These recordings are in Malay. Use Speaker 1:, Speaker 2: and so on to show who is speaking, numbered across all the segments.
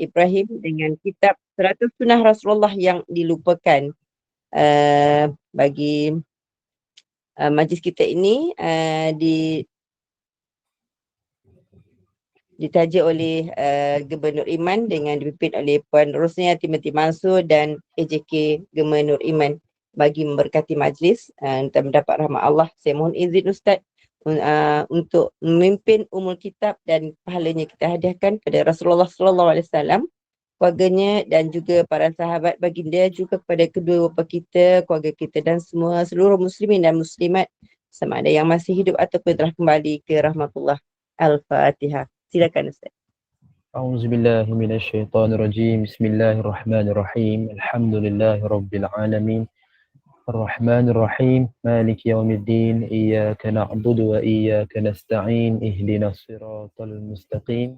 Speaker 1: Ibrahim dengan kitab 100 Sunnah Rasulullah yang dilupakan. Bagi majlis kita ini ditaja oleh Gubernur Iman dengan dipimpin oleh Puan Rosnia Timothy Mansur dan AJK Gubernur Iman bagi memberkati majlis untuk mendapat rahmat Allah. Saya mohon izin Ustaz untuk memimpin umul kitab dan pahalanya kita hadiahkan kepada Rasulullah sallallahu alaihi wasallam, keluarganya dan juga para sahabat baginda, juga kepada kedua bapa kita, keluarga kita dan semua seluruh muslimin dan muslimat sama ada yang masih hidup ataupun telah kembali ke rahmatullah. Al-Fatihah. Silakan Ustaz.
Speaker 2: أعوذ بالله من الشيطان الرجيم بسم الله الرحمن الرحيم الحمد لله رب العالمين الرحمن الرحيم مالك يوم الدين إياك نعبد وإياك نستعين اهدنا الصراط المستقيم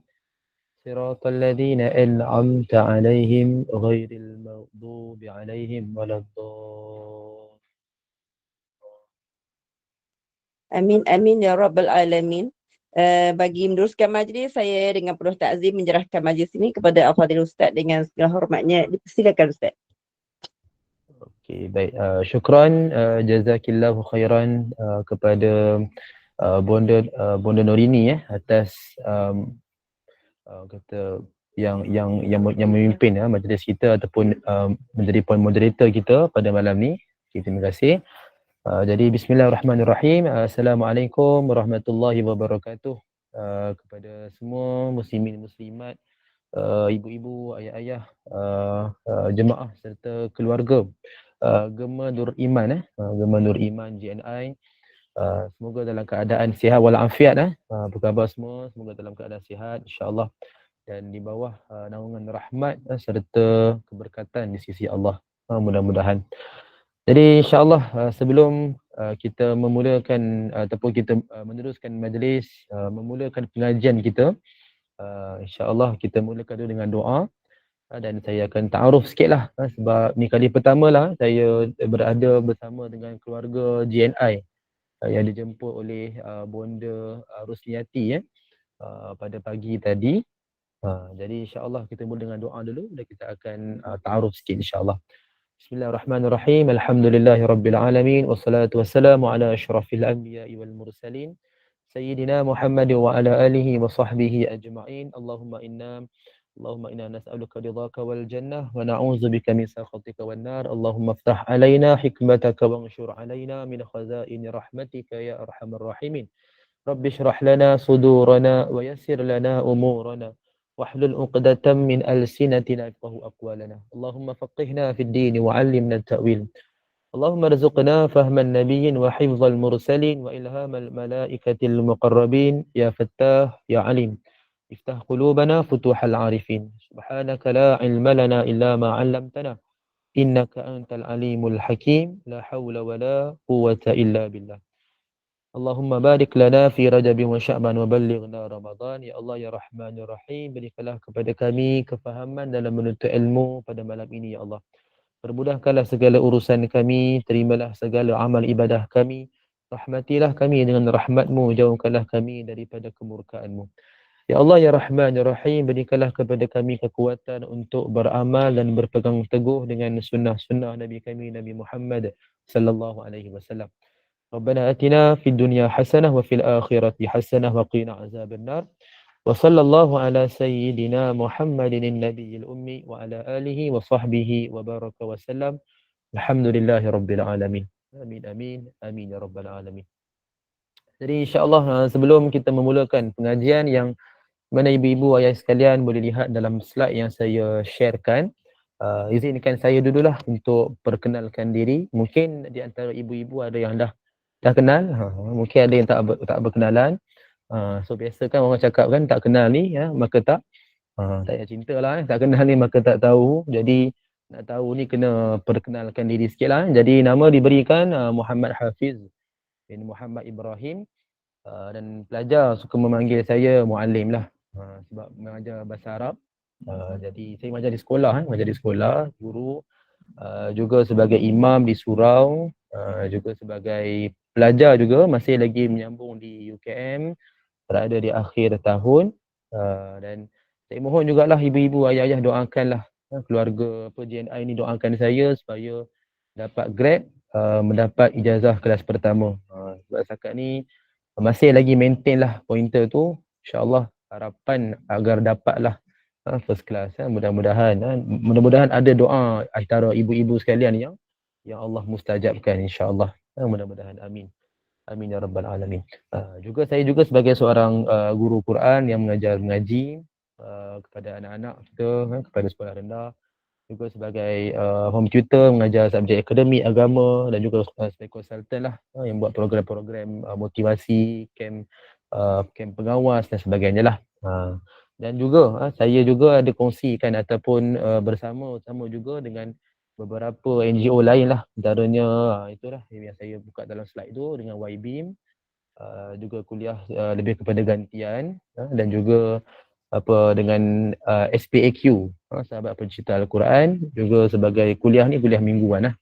Speaker 2: صراط الذين أنعمت عليهم غير المغضوب عليهم ولا الضالين.
Speaker 1: Amin, amin ya Rabbal Alamin. Bagi meneruskan majlis, saya dengan penuh takzim menyerahkan majlis ini kepada Al-Fadhil Ustaz dengan segala hormatnya. Silakan Ustaz.
Speaker 2: Okey, baik. Syukran, jazakillahu khairan kepada Bonda Norini atas kata yang memimpin majlis kita ataupun menjadi point moderator kita pada malam ni. Okay, terima kasih. Jadi bismillahirrahmanirrahim. Assalamualaikum warahmatullahi wabarakatuh kepada semua muslimin muslimat, ibu-ibu, ayah-ayah, jemaah serta keluarga Gema Nur Iman Gema Nur Iman GNI. Semoga dalam keadaan sihat walafiat. Apa khabar semua? Semoga dalam keadaan sihat insya-Allah dan di bawah naungan rahmat serta keberkatan di sisi Allah. Mudah-mudahan. Jadi insya-Allah sebelum kita memulakan ataupun kita meneruskan majlis, memulakan pengajian kita, insya-Allah kita mulakan dulu dengan doa dan saya akan ta'aruf sikitlah sebab ni kali pertama lah saya berada bersama dengan keluarga GNI yang dijemput oleh Bonda Rusniati pada pagi tadi. Jadi insya-Allah kita mula dengan doa dulu dan kita akan ta'aruf sikit insya-Allah. Bismillahirrahmanirrahim. Alhamdulillahirabbil alamin wassalatu wassalamu ala asyrafil anbiya'i wal mursalin sayyidina Muhammad wa ala alihi wa sahbihi ajma'in. Allahumma inna nas'aluka ridhaka wal jannah wa na'udzubika min sakhatika wan nar. Allahumma iftah alaina hikmataka wanshur alaina min khazaini rahmatika ya arhamar rahimin. Rabbi shrah lana sudurana wa yassir lana umurana wahlul 'uqdatam min alsinatina yafqahu aqwalana. Allahumma faqihna fid din wa 'allimna at-ta'wil. Allahumma rzuqna fahman nabiyyin wa hifdzal mursalin wa ilhamal malaikatil muqarrabin ya fattah ya alim. Iftah qulubana futuhal arifin. Subhanaka la ilma lana illa ma 'allamtana innaka antal alimul hakim. La haula wa la quwwata illa billah. Allahumma barik lana fi Rajab wa Sya'ban wa ballighna Ramadan. Ya Allah ya Rahman ya Rahim, berikanlah kepada kami kefahaman dalam menuntut ilmu pada malam ini ya Allah. Permudahkanlah segala urusan kami, terimalah segala amal ibadah kami. Rahmatilah kami dengan rahmat-Mu, jauhkanlah kami daripada kemurkaan-Mu. Ya Allah ya Rahman ya Rahim, berikanlah kepada kami kekuatan untuk beramal dan berpegang teguh dengan sunnah-sunnah Nabi kami Nabi Muhammad sallallahu alaihi wasallam. ربنا آتنا في الدنيا حسنة وفي الآخرة حسنة وقنا عذاب النار وصلى الله على سيدنا محمد النبي الأمي وعلى آله وصحبه وبارك وسلم الحمد لله رب العالمين آمين آمين آمين يا رب العالمين. Jadi insya-Allah sebelum kita memulakan pengajian yang mana ibu-ibu ayah sekalian boleh lihat dalam slide yang saya sharekan, izinkan saya dululah untuk perkenalkan diri. Mungkin di antara ibu-ibu ada yang dah kenal, mungkin ada yang tak berkenalan. So biasa kan orang cakap kan tak kenal ni maka tak payah cinta lah, tak kenal ni maka tak tahu. Jadi nak tahu ni kena perkenalkan diri sikit lah. Jadi nama diberikan Muhammad Hafiz bin Muhammad Ibrahim, dan pelajar suka memanggil saya Muallim lah, sebab mengajar bahasa Arab. Jadi saya mengajar di sekolah, guru, juga sebagai imam di surau, juga sebagai pelajar juga, masih lagi menyambung di UKM, berada di akhir tahun, dan Saya mohon jugalah ibu-ibu, ayah-ayah doakanlah keluarga JNI ni, doakan saya supaya dapat grade, mendapat ijazah kelas pertama. Sebab setakat ni masih lagi maintain lah pointer tu. InsyaAllah harapan agar dapatlah first class. Mudah-mudahan ada doa antara ibu-ibu sekalian yang Allah mustajabkan, insyaAllah. Mudah-mudahan, amin. Amin ya rabbal alamin. Saya juga sebagai seorang guru Quran yang mengajar mengaji kepada anak-anak kita, kepada sekolah rendah, juga sebagai home tutor mengajar subjek akademik, agama, dan juga sebagai konsultan lah yang buat program-program motivasi, camp pengawas dan sebagainya lah. Dan juga saya juga ada kongsikan ataupun bersama-sama juga dengan beberapa NGO lain lah, antaranya itulah yang saya buka dalam slide tu dengan YBeam, juga kuliah lebih kepada gantian, dan juga dengan SPAQ, Sahabat Pencinta Al-Quran, juga sebagai kuliah mingguan lah.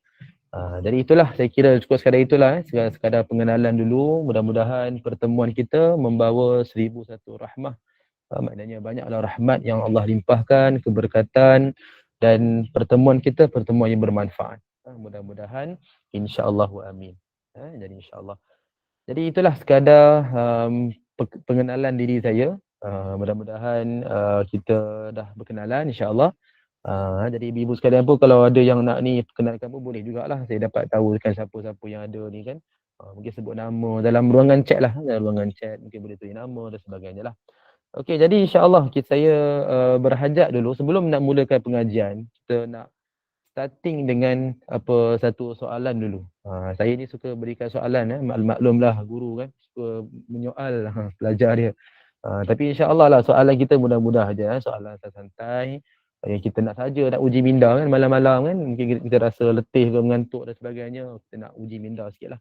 Speaker 2: Jadi itulah, saya kira cukup sekadar itulah, sekadar pengenalan dulu. Mudah-mudahan pertemuan kita membawa 1001 rahmah. Maknanya banyaklah rahmat yang Allah limpahkan, keberkatan, dan pertemuan kita pertemuan yang bermanfaat. Mudah-mudahan, insya-Allah wa amin. Jadi insya-Allah. Jadi itulah sekadar pengenalan diri saya. Mudah-mudahan kita dah berkenalan, insya-Allah. Jadi ibu-ibu sekalian pun kalau ada yang nak ni perkenalkan pun boleh jugalah. Saya dapat tahu kan siapa-siapa yang ada ni kan. Mungkin sebut nama dalam ruangan chat lah. Dalam ruangan chat mungkin boleh tulis nama dan sebagainya lah. Okey, jadi insya-Allah saya berhajat dulu sebelum nak mulakan pengajian, kita nak starting dengan satu soalan dulu. Saya ni suka berikan soalan, maklumlah guru kan, suka menyoal pelajar dia. Tapi insya-Allah lah soalan kita mudah-mudah aja, soalan santai yang kita nak saja nak uji minda kan, malam-malam kan mungkin kita rasa letih ke mengantuk dan sebagainya, kita nak uji minda sikitlah.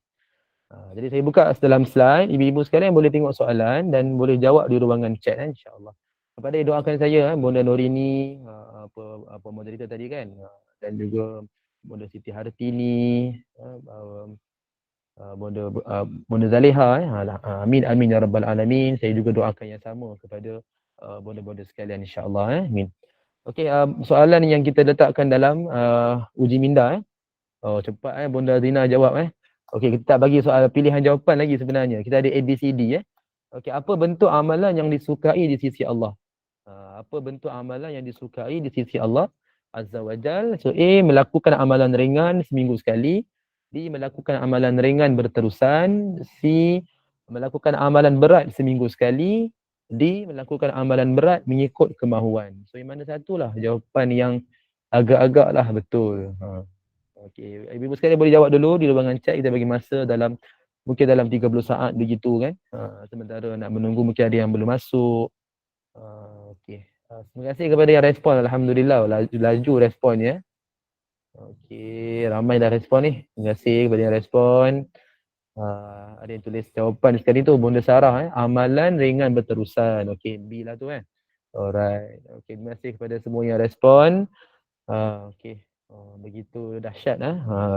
Speaker 2: Jadi saya buka dalam slide, ibu-ibu sekalian boleh tengok soalan dan boleh jawab di ruangan chat insya-Allah. Kepada doakan saya Bonda Norini, apa moderator tadi kan, dan juga Bonda Siti Hartini, Bonda Zaliha, amin amin ya rabbal alamin. Saya juga doakan yang sama kepada bonda-bonda sekalian insya-Allah, amin. Okey, soalan yang kita letakkan dalam uji minda. Oh cepat Bonda Zina jawab. Okey, kita tak bagi soal pilihan jawapan lagi sebenarnya. Kita ada ABCD Okey, apa bentuk amalan yang disukai di sisi Allah? Apa bentuk amalan yang disukai di sisi Allah Azza wa Jal? So A, melakukan amalan ringan seminggu sekali. B, melakukan amalan ringan berterusan. C, melakukan amalan berat seminggu sekali. D, melakukan amalan berat mengikut kemahuan. So yang mana satulah jawapan yang agak-agak lah betul. Okey, ibu-ibu sekalian boleh jawab dulu di ruangan chat. Kita bagi masa mungkin dalam 30 saat begitu kan. Sementara nak menunggu mungkin ada yang belum masuk. Okey. Terima kasih kepada yang respon, alhamdulillah laju responnya. Okey, ramai dah respon ni. Terima kasih kepada yang respon. Ada yang tulis jawapan sekali tu Bonda Sarah amalan ringan berterusan. Okey, B lah tu Alright. Okey, terima kasih kepada semua yang respon. Okey. Begitu dahsyat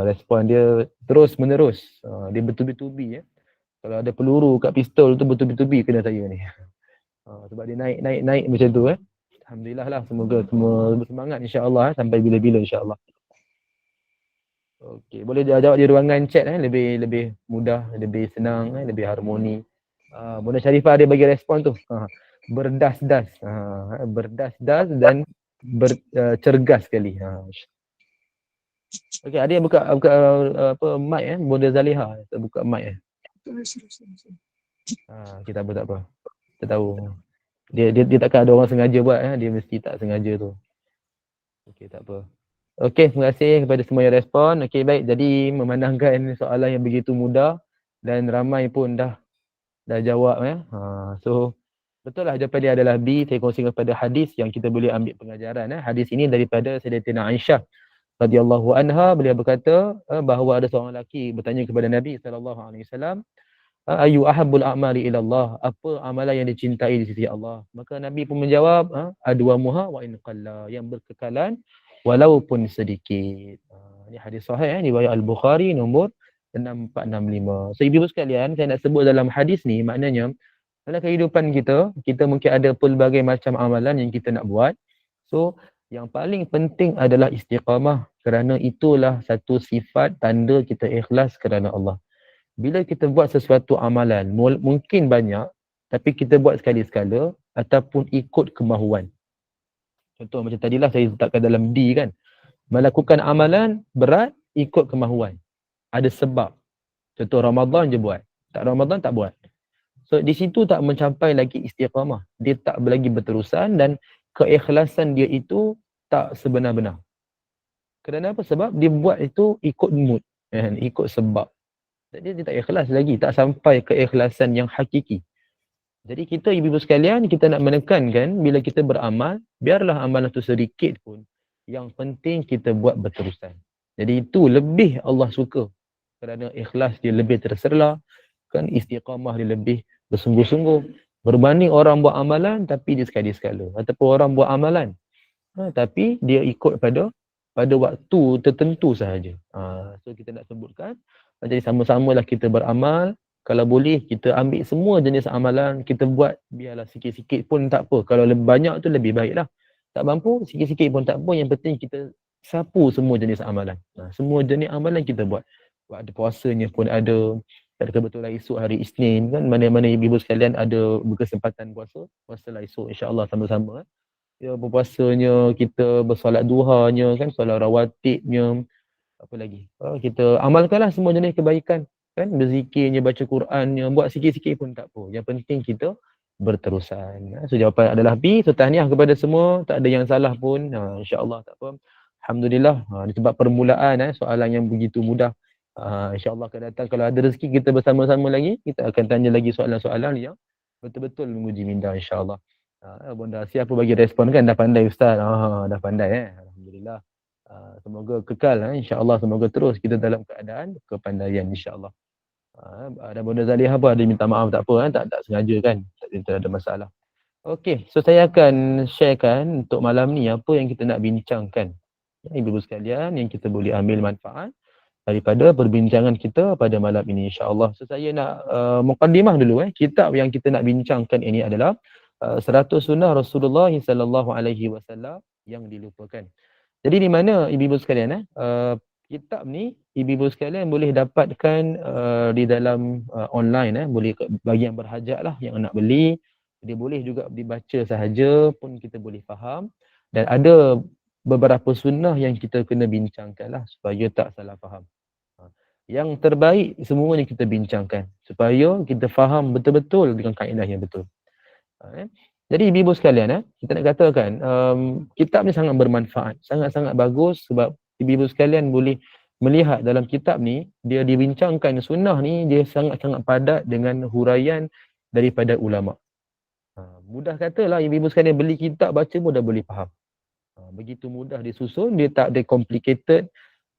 Speaker 2: respon dia terus menerus. Dia bertubi-tubi Kalau ada peluru kat pistol tu bertubi-tubi kena saya ni. Sebab dia naik macam tu Alhamdulillah lah, semoga semua bersemangat insya-Allah sampai bila-bila insya-Allah. Okey, boleh jawab di ruangan chat lebih mudah, lebih senang, lebih harmoni. Bonda Sharifah dia bagi respon tu. Berdas-das. Berdas-das dan cergas sekali. Okey, ada yang buka mic Bonda Zaliha, buka mic kita tak apa. Kita tahu. Dia takkan ada orang sengaja buat dia mesti tak sengaja tu. Okey, tak apa. Okey, terima kasih kepada semua yang respon. Okey, baik. Jadi memandangkan soalan yang begitu mudah dan ramai pun dah jawab So betul lah jawapan dia adalah B. Saya kongsikan kepada hadis yang kita boleh ambil pengajaran Hadis ini daripada Sayyidatina Aisyah radhiyallahu anha. Beliau berkata bahawa ada seorang lelaki bertanya kepada Nabi sallallahu alaihi wasallam, ayu ahabbul a'mali ila Allah, apa amalan yang dicintai di sisi Allah? Maka Nabi pun menjawab, adwamuha wa in qalla, yang berkekalan walaupun sedikit. Ini hadis sahih riwayat Al-Bukhari nombor 6465. So ibu sekalian, saya nak sebut dalam hadis ni maknanya Dalam kehidupan kita, kita mungkin ada pelbagai macam amalan yang kita nak buat. So, yang paling penting adalah istiqamah, kerana itulah satu sifat tanda kita ikhlas kerana Allah. Bila kita buat sesuatu amalan, mungkin banyak, tapi kita buat sekali-sekala ataupun ikut kemahuan. Contoh macam tadilah saya letakkan dalam D kan. Melakukan amalan berat ikut kemahuan. Ada sebab. Contoh Ramadan je buat. Tak Ramadan tak buat. So di situ tak mencapai lagi istiqamah. Dia tak lagi berterusan dan keikhlasan dia itu tak sebenar-benar. Kerana apa? Sebab dia buat itu ikut mood. Ikut sebab. Jadi dia tak ikhlas lagi. Tak sampai keikhlasan yang hakiki. Jadi kita ibu-ibu sekalian, kita nak menekankan bila kita beramal, biarlah amalan tu sedikit pun. Yang penting kita buat berterusan. Jadi itu lebih Allah suka. Kerana ikhlas dia lebih terserlah. Kan istiqamah dia lebih bersungguh-sungguh. Berbanding orang buat amalan tapi dia sekali-sekala. Ataupun orang buat amalan. Tapi dia ikut pada waktu tertentu sahaja. So kita nak sebutkan. Jadi sama-samalah kita beramal. Kalau boleh kita ambil semua jenis amalan, kita buat biarlah sikit-sikit pun tak apa. Kalau lebih banyak tu lebih baiklah. Tak mampu, sikit-sikit pun tak apa. Yang penting kita sapu semua jenis amalan. Semua jenis amalan kita buat. Ada puasanya pun ada. Kebetulan esok hari Isnin kan, mana-mana ibu-ibu sekalian ada berkesempatan puasa, puasalah esok insya-Allah sama-sama. Ya, berpuasanya, kita bersolat duhanya kan, solat rawatibnya, apa lagi? Kita amalkanlah semua jenis kebaikan. Kan berzikirnya, baca Qurannya, buat sikit-sikit pun tak apa. Yang penting kita berterusan. So jawapan adalah B. So tahniah kepada semua, tak ada yang salah pun. InsyaAllah tak apa. Alhamdulillah. Sebab permulaan soalan yang begitu mudah. InsyaAllah akan datang kalau ada rezeki kita bersama-sama lagi, kita akan tanya lagi soalan-soalan yang betul-betul menguji minda insyaAllah. Bunda siapa bagi respon kan, dah pandai Ustaz. Dah pandai Alhamdulillah. Semoga kekal insya-Allah, semoga terus kita dalam keadaan kepandaian insya-Allah. Ada Bunda Zaliha apa ada minta maaf tak apa tak sengaja kan. Tak ada masalah. Okey, so saya akan sharekan untuk malam ni apa yang kita nak bincangkan. Ibu-ibu sekalian yang kita boleh ambil manfaat daripada perbincangan kita pada malam ini insya-Allah. So saya nak mukadimah dulu kitab yang kita nak bincangkan ini adalah 100 sunnah Rasulullah sallallahu alaihi wasallam yang dilupakan. Jadi di mana ibu-ibu sekalian kitab ni ibu-ibu sekalian boleh dapatkan di dalam online boleh bagi yang berhajat lah yang nak beli, dia boleh juga dibaca sahaja pun kita boleh faham, dan ada beberapa sunnah yang kita kena bincangkan lah supaya tak salah faham. Yang terbaik semuanya kita bincangkan supaya kita faham betul-betul dengan kaedah yang betul. Jadi ibu-ibu sekalian kita nak katakan kitab ni sangat bermanfaat, sangat-sangat bagus sebab ibu-ibu sekalian boleh melihat dalam kitab ni dia dibincangkan sunnah ni, dia sangat-sangat padat dengan huraian daripada ulama. Mudah katalah ibu-ibu sekalian beli kitab baca pun dah boleh faham. Begitu mudah disusun, dia tak ada complicated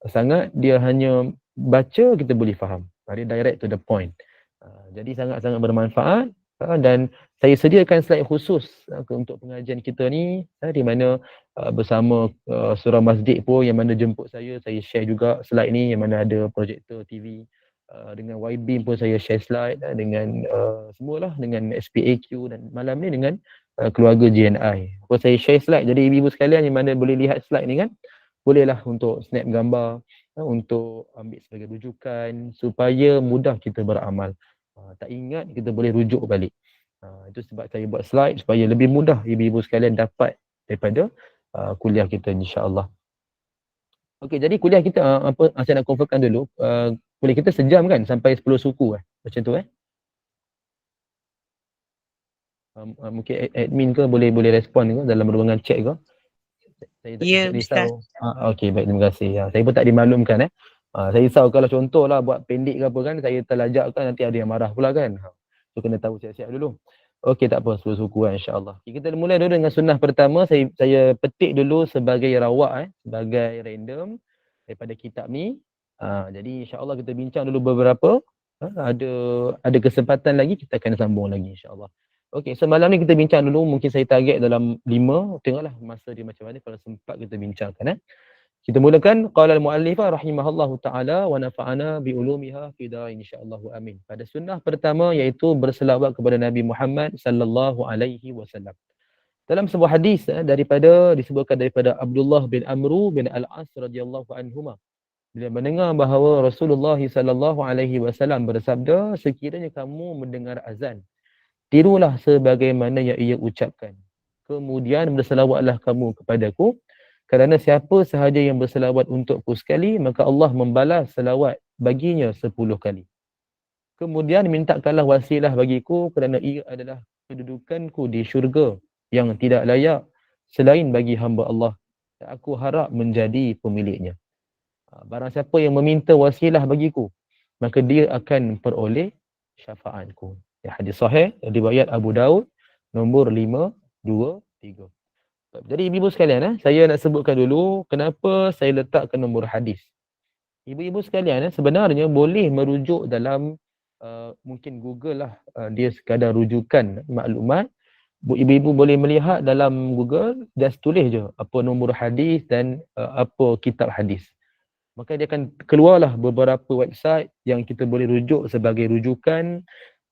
Speaker 2: sangat, dia hanya baca kita boleh faham. Dia direct to the point. Jadi sangat-sangat bermanfaat. Dan saya sediakan slide khusus untuk pengajian kita ni di mana bersama surah masjid pun yang mana jemput saya share juga slide ni, yang mana ada projektor TV dengan Y-beam pun saya share slide dengan semualah dengan SPAQ, dan malam ni dengan keluarga JNI. So saya share slide, jadi ibu-ibu sekalian yang mana boleh lihat slide ni kan, bolehlah untuk snap gambar untuk ambil sebagai rujukan supaya mudah kita beramal. Tak ingat kita boleh rujuk balik. Itu sebab saya buat slide supaya lebih mudah ibu-ibu sekalian dapat daripada kuliah kita insya-Allah. Okey, jadi kuliah kita apa saya nak confirmkan dulu, kuliah kita sejam kan sampai 10 suku macam tu mungkin admin ke boleh respon ke dalam ruangan chat ke? Saya tak risau. Okey, baik, terima kasih. Saya pun tak dimaklumkan saya risau kalau contohlah buat pendek ke apa kan, saya terlajak kan nanti ada yang marah pula kan. So kena tahu siap-siap dulu. Okey, tak apa, 10 suku insya-Allah. Kita mula dulu dengan sunnah pertama. Saya petik dulu sebagai rawak sebagai random daripada kitab ni. Jadi insya-Allah kita bincang dulu beberapa. Ada kesempatan lagi kita akan sambung lagi insya-Allah. Okey, so malam ni kita bincang dulu, mungkin saya target dalam 5, tengoklah masa dia macam mana, kalau sempat kita bincangkan Kita mulakan qala al-muallifah rahimahullahu taala wa nafa'ana bi ulumiha fi darin insyaallah amin. Pada sunnah pertama iaitu berselawat kepada Nabi Muhammad sallallahu alaihi wasallam. Dalam sebuah hadis disebutkan daripada Abdullah bin Amru bin Al-As radhiyallahu anhuma. Bila mendengar bahawa Rasulullah sallallahu alaihi wasallam bersabda, sekiranya kamu mendengar azan, tirulah sebagaimana yang ia ucapkan. Kemudian berselawatlah kamu kepadaku, kerana siapa sahaja yang berselawat untukku sekali, maka Allah membalas selawat baginya 10 kali. Kemudian mintakanlah wasilah bagiku kerana ia adalah kedudukanku di syurga yang tidak layak selain bagi hamba Allah. Aku harap menjadi pemiliknya. Barang siapa yang meminta wasilah bagiku, maka dia akan peroleh syafaatku. Hadis sahih riwayat Abu Daud nombor 523. Jadi ibu-ibu sekalian, saya nak sebutkan dulu kenapa saya letakkan nombor hadis. Ibu-ibu sekalian, sebenarnya boleh merujuk dalam mungkin Google lah, dia sekadar rujukan maklumat. Ibu-ibu boleh melihat dalam Google, just tulis je apa nombor hadis dan apa kitab hadis. Maka dia akan keluarlah beberapa website yang kita boleh rujuk sebagai rujukan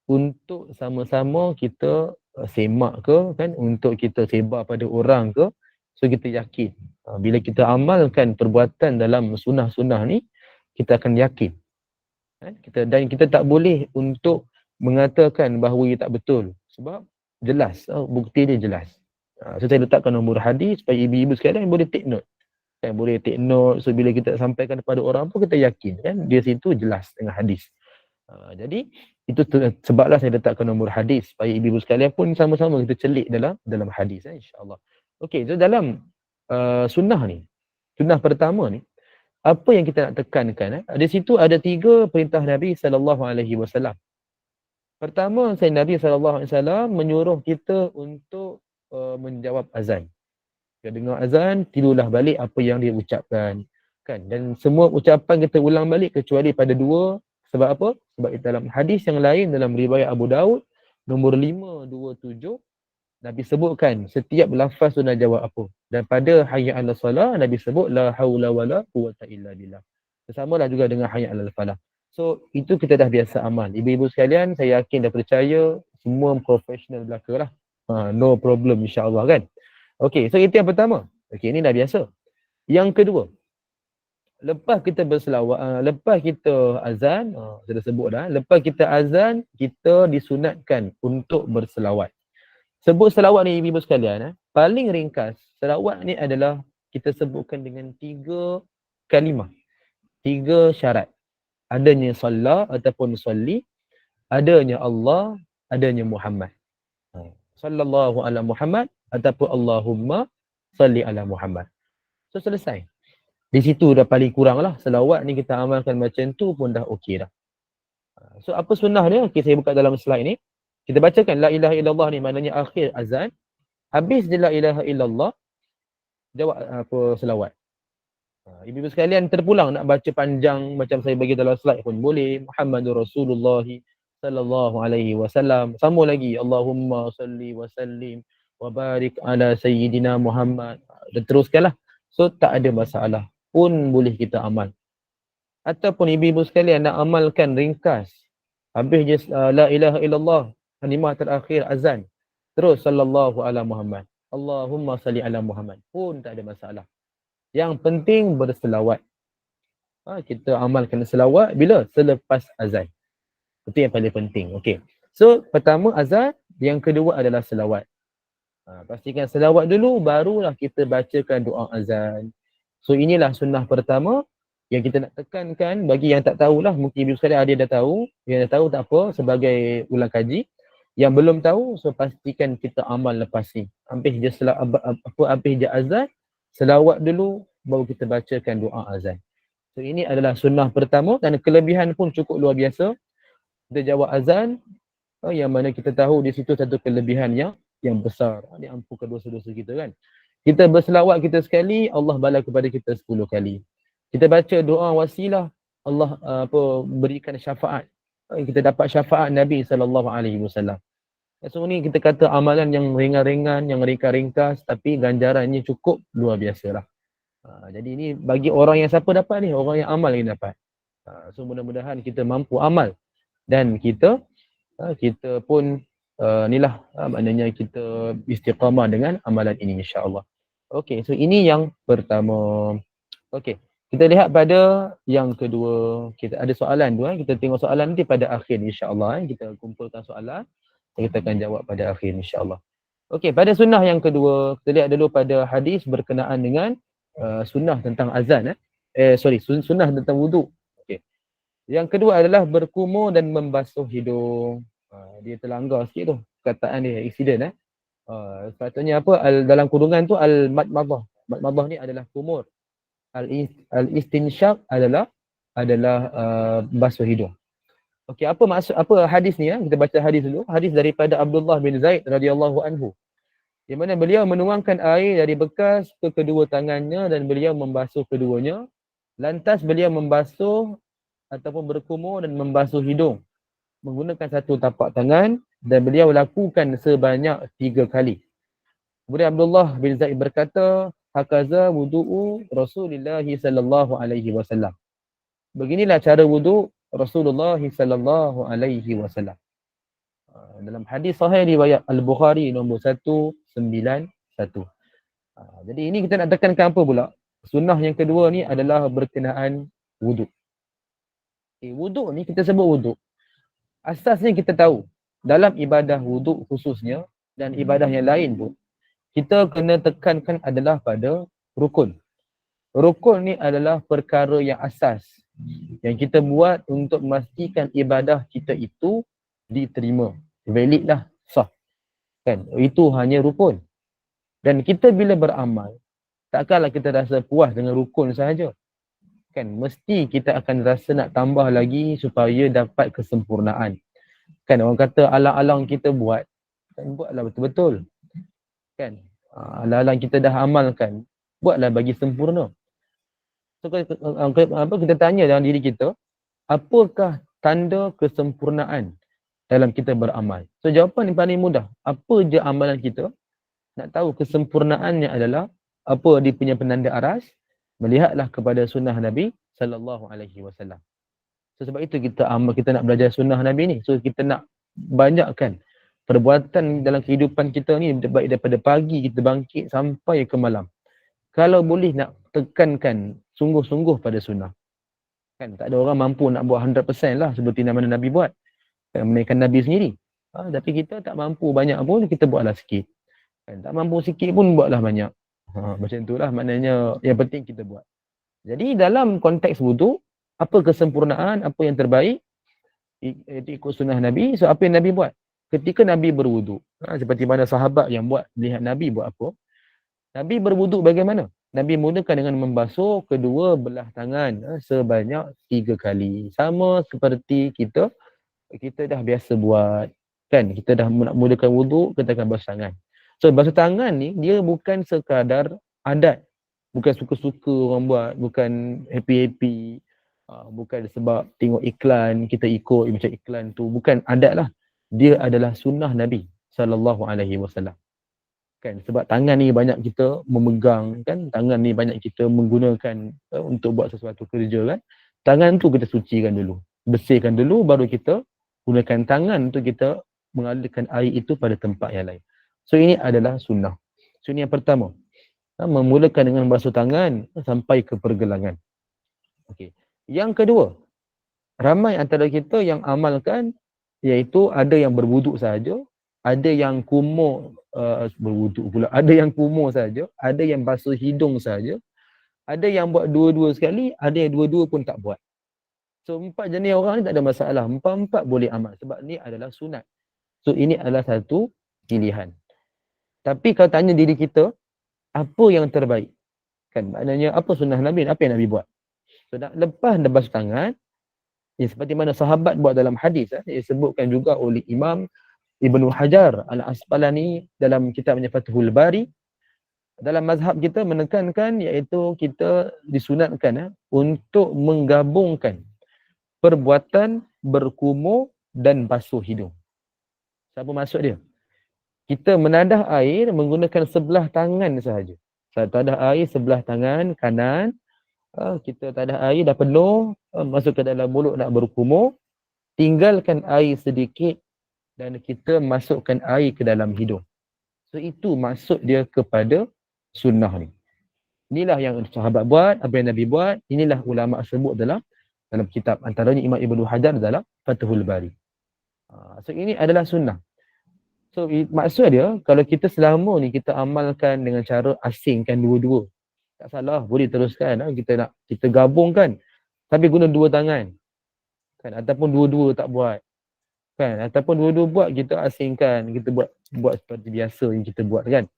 Speaker 2: untuk sama-sama kita semak ke kan, untuk kita sebar pada orang ke, so kita yakin bila kita amalkan perbuatan dalam sunnah-sunnah ni, kita akan yakin kan? Kita tak boleh untuk mengatakan bahawa ia tak betul sebab jelas, bukti dia jelas. So saya letakkan nombor hadis supaya ibu-ibu sekalian boleh take note kan, boleh take note, so bila kita sampaikan kepada orang pun kita yakin kan, dia situ jelas dengan hadis. Jadi itu sebablah saya letakkan nombor hadis supaya ibu-ibu sekalian pun sama-sama kita celik dalam hadis insya-Allah. Okey, so dalam sunnah ni, sunnah pertama ni, apa yang kita nak tekankan di situ ada 3 perintah Nabi sallallahu alaihi wasallam. Pertama, Nabi sallallahu alaihi wasallam menyuruh kita untuk menjawab azan. Kita dengar azan, tirulah balik apa yang dia ucapkan kan, dan semua ucapan kita ulang balik kecuali pada 2. Sebab apa? Sebab dalam hadis yang lain dalam riwayat Abu Daud nombor 527, Nabi sebutkan setiap lafaz tu nak jawab apa. Dan pada hayya 'alas salah Nabi sebut la haula wala quwwata illa billah. Sesamalah juga dengan hayya 'alal falah. So itu kita dah biasa amal. Ibu-ibu sekalian, saya yakin dah percaya semua profesional belakalah. No problem insya-Allah kan. Okey, so itu yang pertama. Okey, ini dah biasa. Yang kedua, lepas kita berselawat, lepas kita azan, saya dah sebut dah, lepas kita azan, kita disunatkan untuk berselawat. Sebut selawat ni ibu-ibu sekalian, paling ringkas, selawat ni adalah kita sebutkan dengan 3 kalimah, 3 syarat. Adanya sallah ataupun salli, adanya Allah, adanya Muhammad. Sallallahu ala Muhammad ataupun Allahumma salli ala Muhammad. So selesai. Di situ dah paling kurang lah selawat ni kita amalkan macam tu pun dah okey dah. So apa sunnah dia? Okay, saya buka dalam slide ni. Kita bacakan la ilaha illallah ni maknanya akhir azan. Habis je la ilaha illallah, jawab apa selawat. Ibu-ibu sekalian terpulang nak baca panjang macam saya bagi dalam slide pun boleh. Muhammadur Rasulullah sallallahu alaihi wasallam. Sambung lagi Allahumma salli wa sallim wa barik ala sayyidina Muhammad. Dan teruskanlah. So tak ada masalah pun boleh kita amal. Ataupun ibu-ibu sekalian nak amalkan ringkas. Habis je la ilaha illallah, kalimah terakhir azan. Terus sallallahu ala Muhammad. Allahumma salli ala Muhammad. Pun tak ada masalah. Yang penting berselawat. Kita amalkan selawat bila? Selepas azan. Itu yang paling penting. Okey. So pertama azan, yang kedua adalah selawat. Pastikan selawat dulu, barulah kita bacakan doa azan. So inilah sunnah pertama yang kita nak tekankan bagi yang tak tahulah, mungkin ibu sekalian ada dah tahu, yang dah tahu tak apa sebagai ulang kaji. Yang belum tahu, so pastikan kita amal lepas ni. Habis je azan, selawat dulu baru kita bacakan doa azan. So ini adalah sunnah pertama dan kelebihan pun cukup luar biasa. Kita jawab azan, yang mana kita tahu di situ satu kelebihan yang besar. Dia ampunkan dosa-dosa kita kan. Kita berselawat kita sekali, Allah balas kepada kita 10 kali. Kita baca doa wasilah, Allah berikan syafaat. Kita dapat syafaat Nabi SAW. So ni kita kata amalan yang ringan-ringan, yang ringkas-ringkas, tapi ganjarannya cukup luar biasa lah. Jadi ini bagi orang yang siapa dapat ni? Orang yang amal yang dapat. So mudah-mudahan kita mampu amal dan kita pun inilah maknanya kita istiqamah dengan amalan ini insya-Allah. Okey, so ini yang pertama. Okey, kita lihat pada yang kedua. Kita ada soalan tu kita tengok soalan nanti pada akhir insya-Allah kita kumpulkan soalan dan kita akan jawab pada akhir insya-Allah. Okey, pada sunnah yang kedua, kita lihat dulu pada hadis berkenaan dengan sunnah tentang azan sunnah tentang wuduk. Okey. Yang kedua adalah berkumur dan membasuh hidung. Dia terlanggar sikit tu perkataan dia, insiden sepatutnya apa dalam kurungan tu al-madmadah. Madmadah ni adalah kumur. Al-istinsyaq adalah basuh hidung. Okey, apa maksud apa hadis ni Kita baca hadis dulu. Hadis daripada Abdullah bin Zaid radhiyallahu anhu. Di mana beliau menuangkan air dari bekas ke kedua tangannya dan beliau membasuh keduanya. Lantas beliau membasuh ataupun berkumur dan membasuh hidung menggunakan satu tapak tangan dan beliau lakukan sebanyak 3 kali. Kemudian Abdullah bin Zaid berkata, hakaza wudu'u Rasulullah sallallahu alaihi wasallam. Beginilah cara wuduk Rasulullah sallallahu alaihi wasallam. Dalam hadis sahih riwayat Al-Bukhari nombor 191. Jadi ini kita nak tekankan apa pula? Sunnah yang kedua ni adalah berkenaan wuduk. Wuduk ni kita sebut wuduk. Asasnya kita tahu dalam ibadah wuduk khususnya dan ibadah yang lain pun kita kena tekankan adalah pada rukun. Rukun ni adalah perkara yang asas yang kita buat untuk memastikan ibadah kita itu diterima. Valid lah, sah. Kan? Itu hanya rukun. Dan kita bila beramal, takkanlah kita rasa puas dengan rukun sahaja. Kan? Mesti kita akan rasa nak tambah lagi supaya dapat kesempurnaan. Kan orang kata alang-alang kita buat, kan buatlah betul-betul. Kan? Alang-alang kita dah amalkan, buatlah bagi sempurna. So kita tanya dalam diri kita, apakah tanda kesempurnaan dalam kita beramal? So jawapan yang paling mudah, apa je amalan kita? Nak tahu kesempurnaannya adalah apa dia punya penanda aras? Melihatlah kepada sunnah Nabi sallallahu alaihi wasallam. So sebab itu kita nak belajar sunnah Nabi ni. So kita nak banyakkan perbuatan dalam kehidupan kita ni, baik daripada pagi kita bangkit sampai ke malam. Kalau boleh nak tekankan sungguh-sungguh pada sunnah. Kan tak ada orang mampu nak buat 100% lah seperti mana Nabi buat. Menaikkan Nabi sendiri. Tapi kita tak mampu banyak pun, kita buatlah sikit. Kan tak mampu sikit pun buatlah banyak. Macam itulah maknanya yang penting kita buat. Jadi dalam konteks wuduk, apa kesempurnaan, apa yang terbaik? Ikut sunnah Nabi. So apa yang Nabi buat? Ketika Nabi berwuduk, seperti mana sahabat yang melihat Nabi buat apa? Nabi berwuduk bagaimana? Nabi mulakan dengan membasuh kedua belah tangan sebanyak 3 kali. Sama seperti kita dah biasa buat. Kan? Kita dah mulakan wuduk, kita akan basuh tangan. So basuh tangan ni, dia bukan sekadar adat. Bukan suka-suka orang buat, bukan happy-happy. Bukan sebab tengok iklan, kita ikut macam iklan tu. Bukan adat lah. Dia adalah sunnah Nabi SAW. Kan? Sebab tangan ni banyak kita memegang, kan? Tangan ni banyak kita menggunakan untuk buat sesuatu kerja, kan? Tangan tu kita sucikan dulu. Bersihkan dulu, baru kita gunakan tangan untuk kita mengalirkan air itu pada tempat yang lain. So ini adalah sunnah. So ini yang pertama. Memulakan dengan basuh tangan sampai ke pergelangan. Okey. Yang kedua, ramai antara kita yang amalkan iaitu ada yang berwuduk sahaja, ada yang kumur berwuduk pula, ada yang kumur saja, ada yang basuh hidung saja, ada yang buat dua-dua sekali, ada yang dua-dua pun tak buat. So 4 jenis orang ni tak ada masalah, 4 boleh amal sebab ni adalah sunat. So ini adalah satu pilihan. Tapi kalau tanya diri kita, apa yang terbaik? Kan maknanya apa sunnah Nabi, apa yang Nabi buat? So lepas dah basuh tangan, seperti mana sahabat buat dalam hadis, disebutkan juga oleh Imam Ibnu Hajar Al-Asqalani dalam kitabnya Fathul Bari. Dalam mazhab kita menekankan iaitu kita disunatkan untuk menggabungkan perbuatan berkumur dan basuh hidung. Apa maksud dia? Kita menadah air menggunakan sebelah tangan sahaja. Tadah air sebelah tangan kanan, kita tadah air dah penuh, masuk ke dalam mulut nak berkumur, tinggalkan air sedikit dan kita masukkan air ke dalam hidung. So itu maksud dia kepada sunnah ni. Inilah yang sahabat buat, apa yang Nabi buat, inilah ulama sebut dalam kitab, antaranya Imam Ibnu Hajar dalam Fathul Bari. So ini adalah sunnah. So maksud dia, kalau kita selama ni kita amalkan dengan cara asingkan dua-dua, tak salah, boleh teruskan. Kita gabungkan, tapi guna dua tangan. Kan? Ataupun dua-dua tak buat. Kan? Ataupun dua-dua buat, kita asingkan, kita buat seperti biasa yang kita buat kan.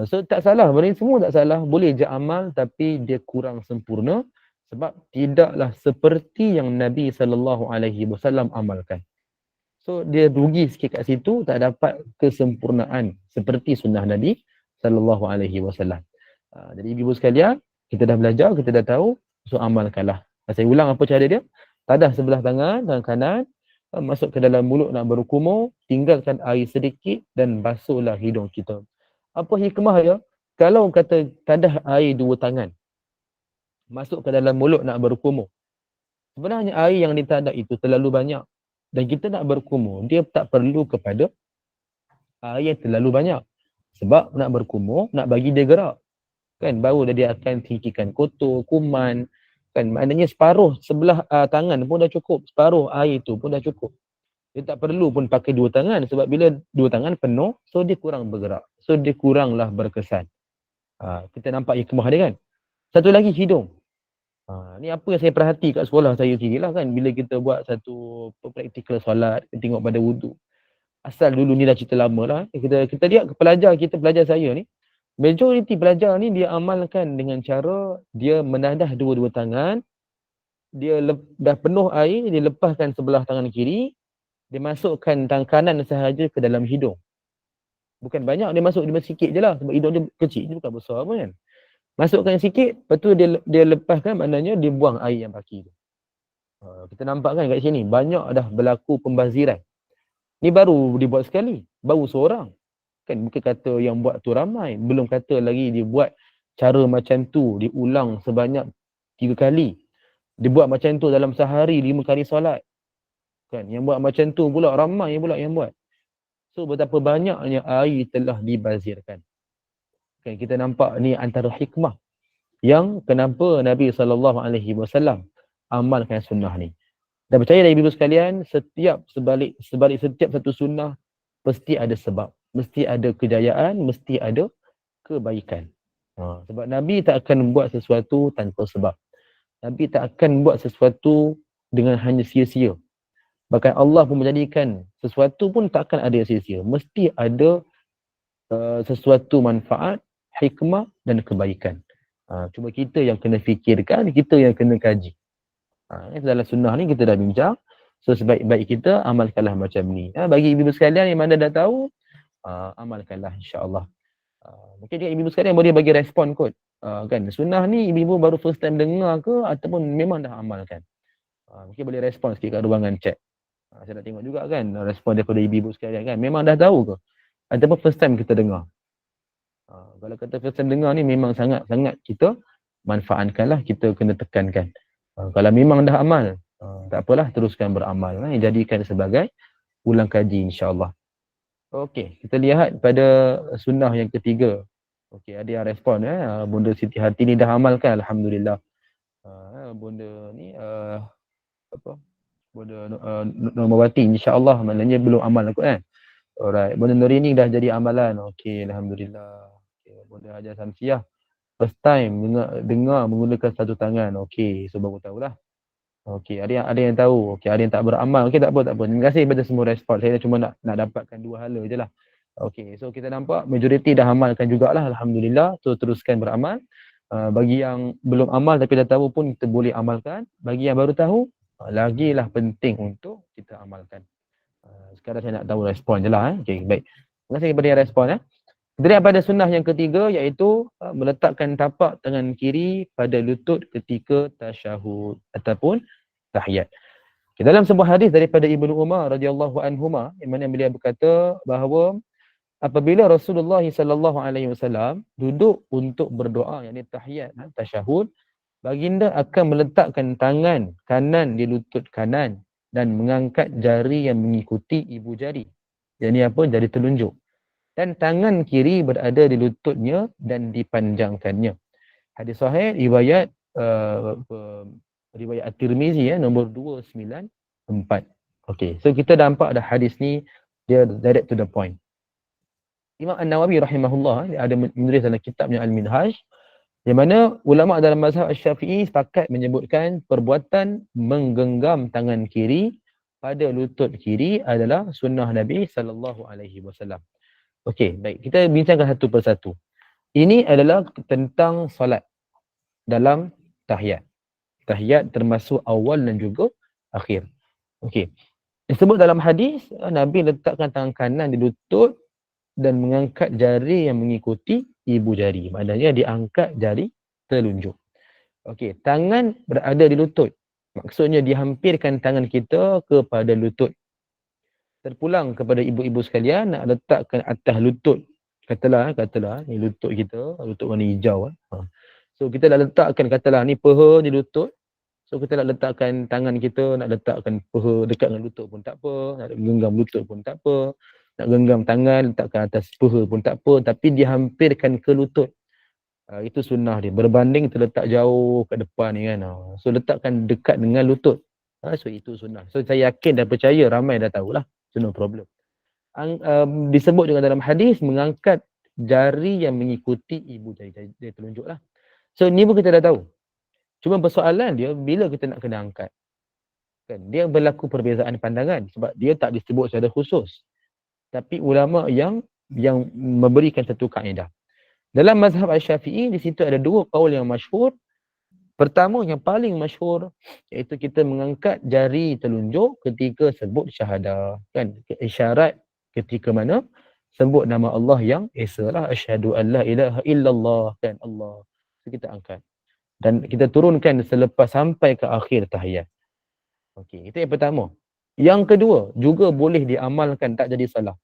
Speaker 2: So tak salah, benda semua tak salah. Boleh je amal tapi dia kurang sempurna sebab tidaklah seperti yang Nabi SAW amalkan. So dia rugi sikit kat situ, tak dapat kesempurnaan seperti sunnah Nabi SAW. Jadi ibu sekalian, kita dah belajar, kita dah tahu, so amalkanlah. Saya ulang apa cara dia. Tadah sebelah tangan kanan, masuk ke dalam mulut nak berkumur, tinggalkan air sedikit dan basuhlah hidung kita. Apa hikmah dia? Kalau kata tadah air dua tangan, masuk ke dalam mulut nak berkumur, sebenarnya air yang ditadah itu terlalu banyak. Dan kita nak berkumur, dia tak perlu kepada air yang terlalu banyak. Sebab nak berkumur, nak bagi dia gerak. Kan, baru dia akan singkirkan kotor, kuman. Kan, maknanya separuh sebelah tangan pun dah cukup. Separuh air tu pun dah cukup. Dia tak perlu pun pakai dua tangan. Sebab bila dua tangan penuh, so dia kurang bergerak. So dia kuranglah berkesan. Kita nampak hikmah dia kan. Satu lagi, hidung. Ni apa yang saya perhati kat sekolah saya sendiri lah kan. Bila kita buat satu praktikal solat, kita tengok pada wudu. Asal dulu ni dah cerita lama lah. Kita lihat pelajar saya ni, majoriti pelajar ni dia amalkan dengan cara dia menadah dua-dua tangan, dia dah penuh air, dia lepaskan sebelah tangan kiri, dia masukkan tangan kanan sahaja ke dalam hidung. Bukan banyak, dia masuk sikit je lah. Sebab hidung dia kecil, dia bukan besar pun kan. Masukkan sikit, lepas tu dia lepaskan, maknanya dia buang air yang baki tu. Kita nampak kan kat sini, banyak dah berlaku pembaziran. Ni baru dibuat sekali, baru seorang. Kan bukan kata yang buat tu ramai, belum kata lagi dia buat cara macam tu, diulang sebanyak 3 kali. Dia buat macam tu dalam sehari 5 kali solat. Kan, yang buat macam tu pula ramai pula yang buat. So betapa banyaknya air telah dibazirkan. Kan, kita nampak ni antara hikmah yang kenapa Nabi SAW amalkan sunnah ni. Dan percaya dari ibu sekalian, sebalik setiap satu sunnah pasti ada sebab, mesti ada kejayaan, mesti ada kebaikan. Sebab Nabi tak akan buat sesuatu tanpa sebab. Nabi tak akan buat sesuatu dengan hanya sia-sia. Bahkan Allah pun menjadikan sesuatu pun tak akan ada yang sia-sia. Mesti ada sesuatu manfaat, hikmah dan kebaikan. Cuma kita yang kena fikirkan, kita yang kena kaji. Dalam sunnah ni kita dah bincang. So sebaik-baik kita amalkanlah macam ni. Bagi ibu sekalian yang mana dah tahu, amalkanlah insya-Allah. Mungkin juga ibu sekalian boleh bagi respon kot. Kan sunnah ni ibu baru first time dengar ke ataupun memang dah amalkan. Mungkin boleh respon sikit kat ruangan chat. Saya nak tengok juga kan respon daripada ibu sekalian kan. Memang dah tahu ke ataupun first time kita dengar. Kalau kata first time dengar ni memang sangat-sangat kita manfaatkanlah, kita kena tekankan. Kalau memang dah amal, tak apalah, teruskan beramal. Jadikan sebagai ulang kaji insya-Allah. Okey, kita lihat pada sunnah yang ketiga. Okey, ada yang respon Bunda Siti Hati ni dah amalkan, alhamdulillah. Bunda ni Bunda Normawati insya-Allah maknanya belum amal kot kan. Alright, Bunda Nurini dah jadi amalan. Okey, alhamdulillah. Okay, Bunda Hajar Samsiah first time dengar menggunakan satu tangan. Okey, so baru tahulah. Okey, ada yang tahu. Okey, ada yang tak beramal. Okey, tak apa. Terima kasih kepada semua respon. Saya cuma nak dapatkan dua hala je lah. Okey, so kita nampak majoriti dah amalkan jugalah, alhamdulillah. So teruskan beramal. Bagi yang belum amal tapi dah tahu pun kita boleh amalkan. Bagi yang baru tahu, lagilah penting untuk kita amalkan. Sekarang saya nak tahu respon je lah. Okey, baik. Terima kasih kepada yang respon. Kita lihat pada sunnah yang ketiga, iaitu meletakkan tapak tangan kiri pada lutut ketika tasyahud ataupun tahiyat. Dalam sebuah hadis daripada Ibnu Umar radhiyallahu anhuma, yang mana beliau berkata bahawa apabila Rasulullah sallallahu alaihi wasallam duduk untuk berdoa, yakni tahiyat, tasyahud, baginda akan meletakkan tangan kanan di lutut kanan dan mengangkat jari yang mengikuti ibu jari. Yakni apa? Jari telunjuk. Dan tangan kiri berada di lututnya dan dipanjangkannya. Hadis sahih riwayat riwayat At-Tirmizi nombor 294. Okey, so kita nampak dah hadis ni dia direct to the point. Imam An-Nawawi rahimahullah dia ada menulis dalam kitabnya Al-Minhaj, di mana ulama dalam mazhab Asy-Syafi'i sepakat menyebutkan perbuatan menggenggam tangan kiri pada lutut kiri adalah sunnah Nabi sallallahu alaihi wasallam. Okey, baik. Kita bincangkan satu persatu. Ini adalah tentang solat dalam tahiyat. Tahiyat termasuk awal dan juga akhir. Okey. Disebut dalam hadis, Nabi letakkan tangan kanan di lutut dan mengangkat jari yang mengikuti ibu jari. Maknanya diangkat jari telunjuk. Okey, tangan berada di lutut. Maksudnya dihampirkan tangan kita kepada lutut. Terpulang kepada ibu-ibu sekalian, nak letakkan atas lutut. Katalah ni lutut kita, lutut warna hijau. So kita dah letakkan, katalah ni peha di lutut. So kita nak letakkan tangan kita, nak letakkan peha dekat dengan lutut pun tak apa, nak genggam lutut pun tak apa, nak genggam tangan letakkan atas peha pun tak apa, tapi dihampirkan ke lutut. Itu sunnah dia, berbanding terletak jauh kat depan ni kan. So letakkan dekat dengan lutut. So itu sunnah. So saya yakin dan percaya ramai dah tahulah. So no problem. Disebut juga dalam hadis mengangkat jari yang mengikuti ibu jari, jari telunjuk lah. So ni pun kita dah tahu. Cuma persoalan dia bila kita nak kena angkat. Kan dia berlaku perbezaan pandangan sebab dia tak disebut secara khusus. Tapi ulama yang memberikan satu kaedah. Dalam mazhab Asy-Syafi'i di situ ada dua kaul yang masyhur. Pertama yang paling masyhur iaitu kita mengangkat jari telunjuk ketika sebut syahadah, kan, isyarat ketika mana sebut nama Allah yang esa lah, asyhadu an la ilaha illallah, kan, Allah. So, kita angkat dan kita turunkan selepas sampai ke akhir tahiyat. Okey, itu yang pertama. Yang kedua juga boleh diamalkan, tak jadi salah.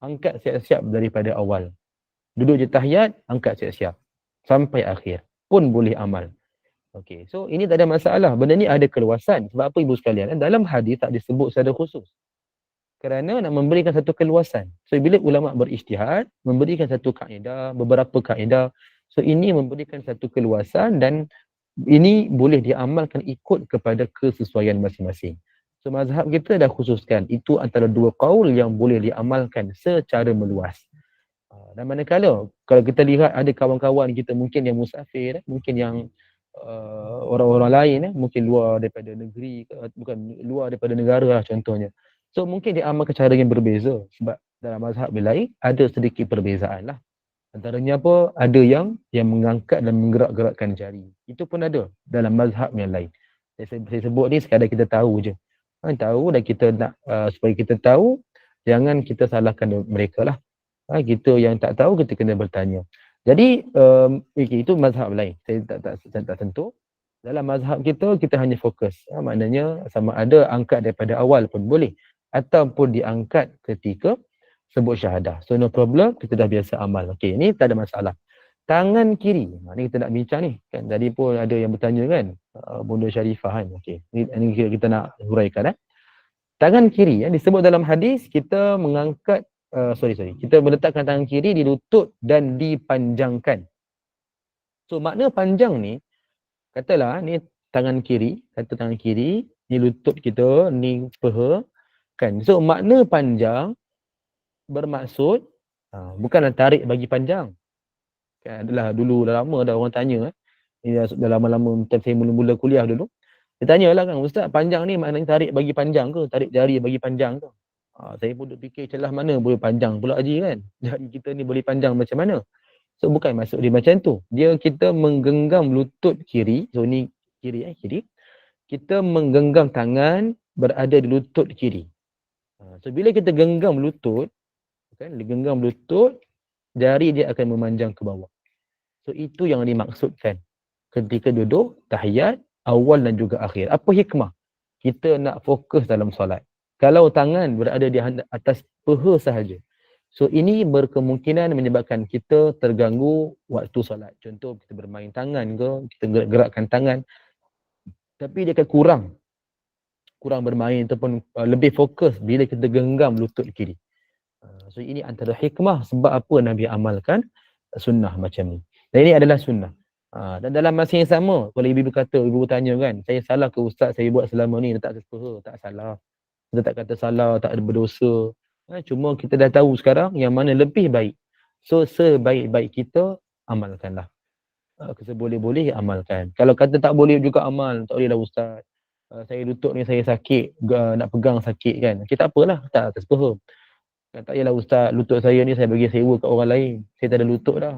Speaker 2: Angkat siap-siap daripada awal. Duduk je tahiyat, angkat siap-siap sampai akhir pun boleh amal. Okey, so ini tak ada masalah. Benda ni ada keluasan. Sebab apa ibu sekalian? Dalam hadis tak disebut secara khusus. Kerana nak memberikan satu keluasan. So bila ulama berijtihad, memberikan satu kaedah, beberapa kaedah. So ini memberikan satu keluasan dan ini boleh diamalkan ikut kepada kesesuaian masing-masing. So mazhab kita dah khususkan. Itu antara dua qaul yang boleh diamalkan secara meluas. Dan manakala kalau kita lihat ada kawan-kawan kita mungkin yang musafir, mungkin yang orang-orang lain, mungkin luar daripada negeri, bukan luar daripada negara lah contohnya. So mungkin dia amalkan cara yang berbeza sebab dalam mazhab lain ada sedikit perbezaan lah. Antaranya apa? Ada yang mengangkat dan menggerak-gerakkan jari. Itu pun ada dalam mazhab yang lain. Saya sebut ni sekadar kita tahu je. Tahu dan kita nak supaya kita tahu, jangan kita salahkan mereka lah. Kita yang tak tahu kita kena bertanya. Jadi itu mazhab lain. Saya tak sentuh. Dalam mazhab kita hanya fokus. Maknanya sama ada angkat daripada awal pun boleh ataupun diangkat ketika sebut syahadah. So no problem, kita dah biasa amal. Okey, ni tak ada masalah. Tangan kiri. Ni kita nak bincang ni kan. Tadi pun ada yang bertanya kan, Bunda Syarifah kan. Okey, ni kita nak huraikan Tangan kiri disebut dalam hadis kita mengangkat kita meletakkan tangan kiri di lutut dan dipanjangkan. So makna panjang ni, katalah ni tangan kiri, ni lutut kita, ni peha, kan. So makna panjang bermaksud bukanlah tarik bagi panjang. Kan adalah dulu dah lama dah orang tanya ni dah lama-lama saya mula-mula kuliah dulu. Dia tanyalah kan, ustaz, panjang ni maknanya tarik bagi panjang ke, tarik jari bagi panjang ke? Saya pun duk fikir celah mana boleh panjang pula Haji kan. Jari kita ni boleh panjang macam mana? So bukan maksud dia macam tu. Dia kita menggenggam lutut kiri. So ni kiri. Kita menggenggam tangan berada di lutut kiri. So bila kita genggam lutut, kan, digenggam lutut, jari dia akan memanjang ke bawah. So itu yang dimaksudkan ketika duduk tahiyat awal dan juga akhir. Apa hikmah? Kita nak fokus dalam solat. Kalau tangan berada di atas peha sahaja, So ini berkemungkinan menyebabkan kita terganggu waktu solat. Contoh kita bermain tangan ke, kita gerakkan tangan, tapi dia akan kurang bermain ataupun lebih fokus bila kita genggam lutut kiri. So ini antara hikmah sebab apa Nabi amalkan sunnah macam ni. Dan ini adalah sunnah. Dan dalam masa yang sama, kalau ibu kata, ibu tanya kan, saya salah ke ustaz saya buat selama ni, tak sesuai, tak salah. Kita tak kata salah, tak ada berdosa. Cuma kita dah tahu sekarang yang mana lebih baik. So sebaik-baik kita amalkanlah. Seboleh-boleh amalkan. Kalau kata tak boleh juga amal, tak boleh lah ustaz. Saya lutut ni saya sakit, nak pegang sakit kan. Kita apalah, tak sepuluh. Tak payahlah ustaz, lutut saya ni saya bagi sewa kat orang lain. Saya tak ada lutut dah.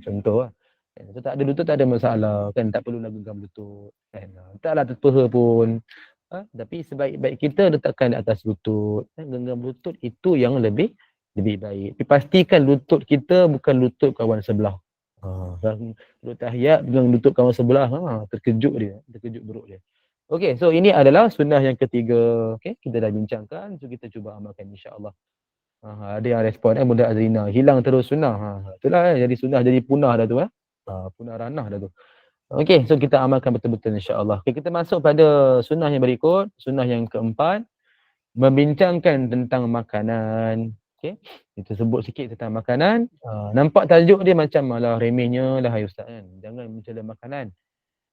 Speaker 2: Contoh lah. Kalau tak ada lutut tak ada masalah kan, tak perlulah genggam lutut kan. Taklah terpeha pun. Tapi sebaik-baik kita letakkan di atas lutut. Genggam lutut itu yang lebih baik. Tapi pastikan lutut kita bukan lutut kawan sebelah. Lutut tahiyat dengan lutut kawan sebelah, terkejut buruk dia. Okey, so ini adalah sunnah yang ketiga. Okey, kita dah bincangkan, so kita cuba amalkan insya-Allah. Ada yang respon Bunda Azrina, hilang terus sunnah. Itulah jadi sunnah jadi punah dah tu punah ranah dah tu. Okey, so kita amalkan betul-betul insya-Allah. Okay, kita masuk pada sunnah yang berikut, sunnah yang keempat, membincangkan tentang makanan. Okey, kita sebut sikit tentang makanan. Nampak tajuk dia macam malah remehnya lah hai ustaz kan. Jangan mencela makanan.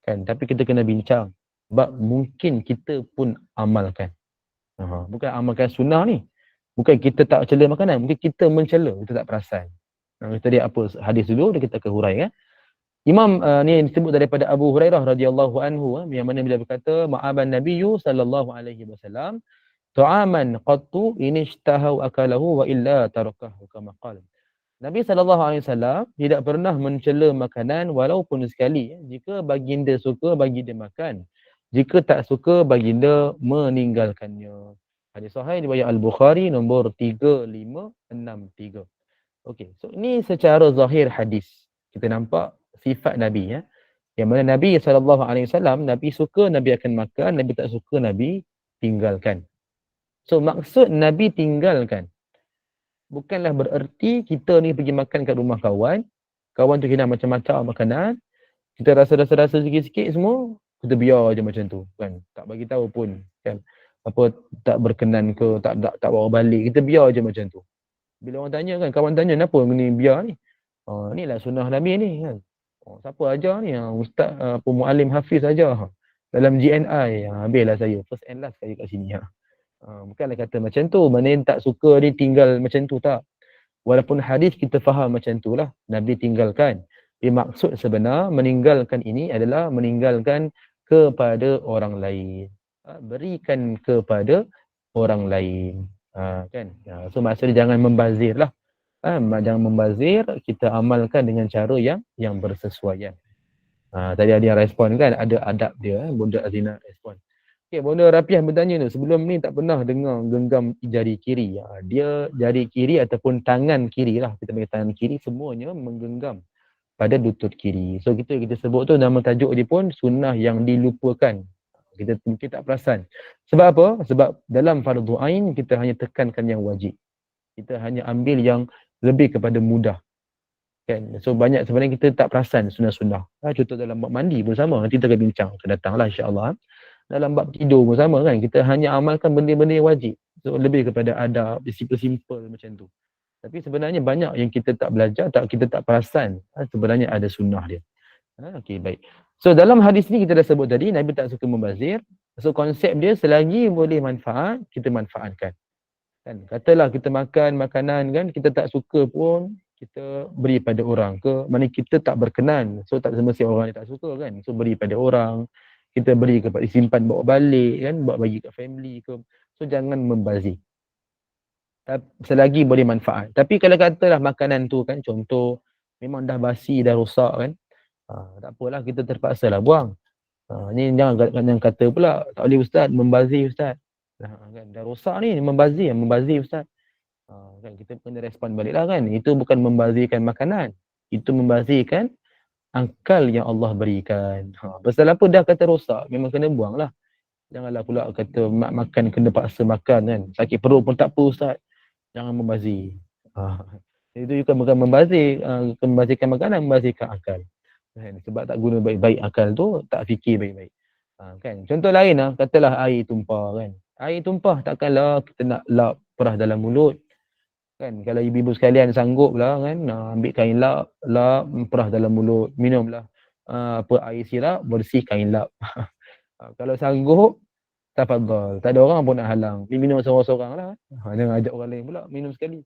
Speaker 2: Kan, tapi kita kena bincang. Sebab mungkin kita pun amalkan. Bukan amalkan sunnah ni. Bukan kita tak cela makanan, mungkin kita mencela, kita tak perasan. Tadi apa hadis dulu, kita akan huraikan. Imam ni disebut daripada Abu Hurairah radhiyallahu anhu, yang mana beliau berkata, ma'aban nabiyyu sallallahu alaihi wasallam ta'aman qattu inishtahau akalahu wa illa tarakahu kama qala. Nabi SAW tidak pernah mencela makanan walaupun sekali. Jika baginda suka, baginda makan. Jika tak suka, baginda meninggalkannya. Hadis sahih riwayat Al-Bukhari nombor 3563. Okey, so ini secara zahir hadis. Kita nampak sifat Nabi Yang mana Nabi SAW, Nabi suka, Nabi akan makan, Nabi tak suka, Nabi tinggalkan. So maksud Nabi tinggalkan bukanlah bererti kita ni pergi makan kat rumah kawan tu hidang macam-macam makanan, kita rasa sikit-sikit semua, kita biar je macam tu kan, tak bagi tahu pun kan, apa tak berkenan ke, tak bawa balik, kita biar je macam tu. Bila orang tanya kan, kawan tanya kenapa ni biar ni, inilah sunnah Nabi ni kan. Siapa ajar ni, ustaz muallim hafiz ajar dalam GNI, habislah saya first and last kali kat sini. Bukanlah kata macam tu, mana yang tak suka ni tinggal macam tu, tak. Walaupun hadis kita faham macam tu lah, Nabi tinggalkan. Maksud sebenar meninggalkan ini adalah meninggalkan kepada orang lain. Berikan kepada orang lain. Kan? So maksudnya jangan membazir lah. Jangan membazir, kita amalkan dengan cara yang bersesuaian. Tadi ada yang respon kan, ada adab dia. Bunda Azina respon. Okay, Bunda Rapiah bertanya tu, sebelum ni tak pernah dengar genggam jari kiri. Dia jari kiri ataupun tangan kiri lah, kita panggil tangan kiri, semuanya menggenggam pada lutut kiri. So kita sebut tu, nama tajuk dia pun sunnah yang dilupakan. Kita mungkin tak perasan. Sebab apa? Sebab dalam fardu ain kita hanya tekankan yang wajib. Kita hanya ambil yang lebih kepada mudah. Kan? So banyak sebenarnya kita tak perasan sunnah-sunnah. Contoh dalam bab mandi pun sama. Nanti kita akan bincang, akan datanglah insya-Allah. Dalam bab tidur pun sama kan. Kita hanya amalkan benda-benda yang wajib. So lebih kepada adab, simple-simple macam tu. Tapi sebenarnya banyak yang kita tak belajar, kita tak perasan. Sebenarnya ada sunnah dia. Okey, baik. So dalam hadis ni kita dah sebut tadi, Nabi tak suka membazir. So konsep dia selagi boleh manfaat, kita manfaatkan. Kan? Katalah kita makan makanan kan, kita tak suka pun, kita beri pada orang ke, mana kita tak berkenan. So tak semestinya orang yang tak suka kan. So beri pada orang, kita beri kepada, simpan bawa balik kan, bawa bagi kat family ke. So jangan membazir. Selagi boleh manfaat. Tapi kalau katalah makanan tu kan, contoh memang dah basi, dah rosak kan, tak apalah, kita terpaksa lah buang. Ni jangan kata pula, tak boleh ustaz, membazir ustaz. Kan, dah rosak ni, membazir ustaz. Kan, kita kena respon balik lah kan. Itu bukan membazirkan makanan. Itu membazirkan akal yang Allah berikan. Pasal apa dah kata rosak, memang kena buang lah. Janganlah pula kata makan kena paksa makan kan. Sakit perut pun tak apa ustaz. Jangan membazir. Itu bukan membazir, membazirkan makanan, membazirkan akal. Kan? Sebab tak guna baik-baik akal tu, tak fikir baik-baik. Kan? Contoh lain katalah air tumpah kan. Air tumpah takkanlah kita nak lap perah dalam mulut. Kan? Kalau ibu-ibu sekalian sanggup lah kan, ambil kain lap, perah dalam mulut, minumlah air sirap, bersih kain lap. Kalau sanggup, tafadhal. Tak ada orang pun nak halang. Minum seorang-seorang lah. Jangan ajak orang lain pula minum sekali.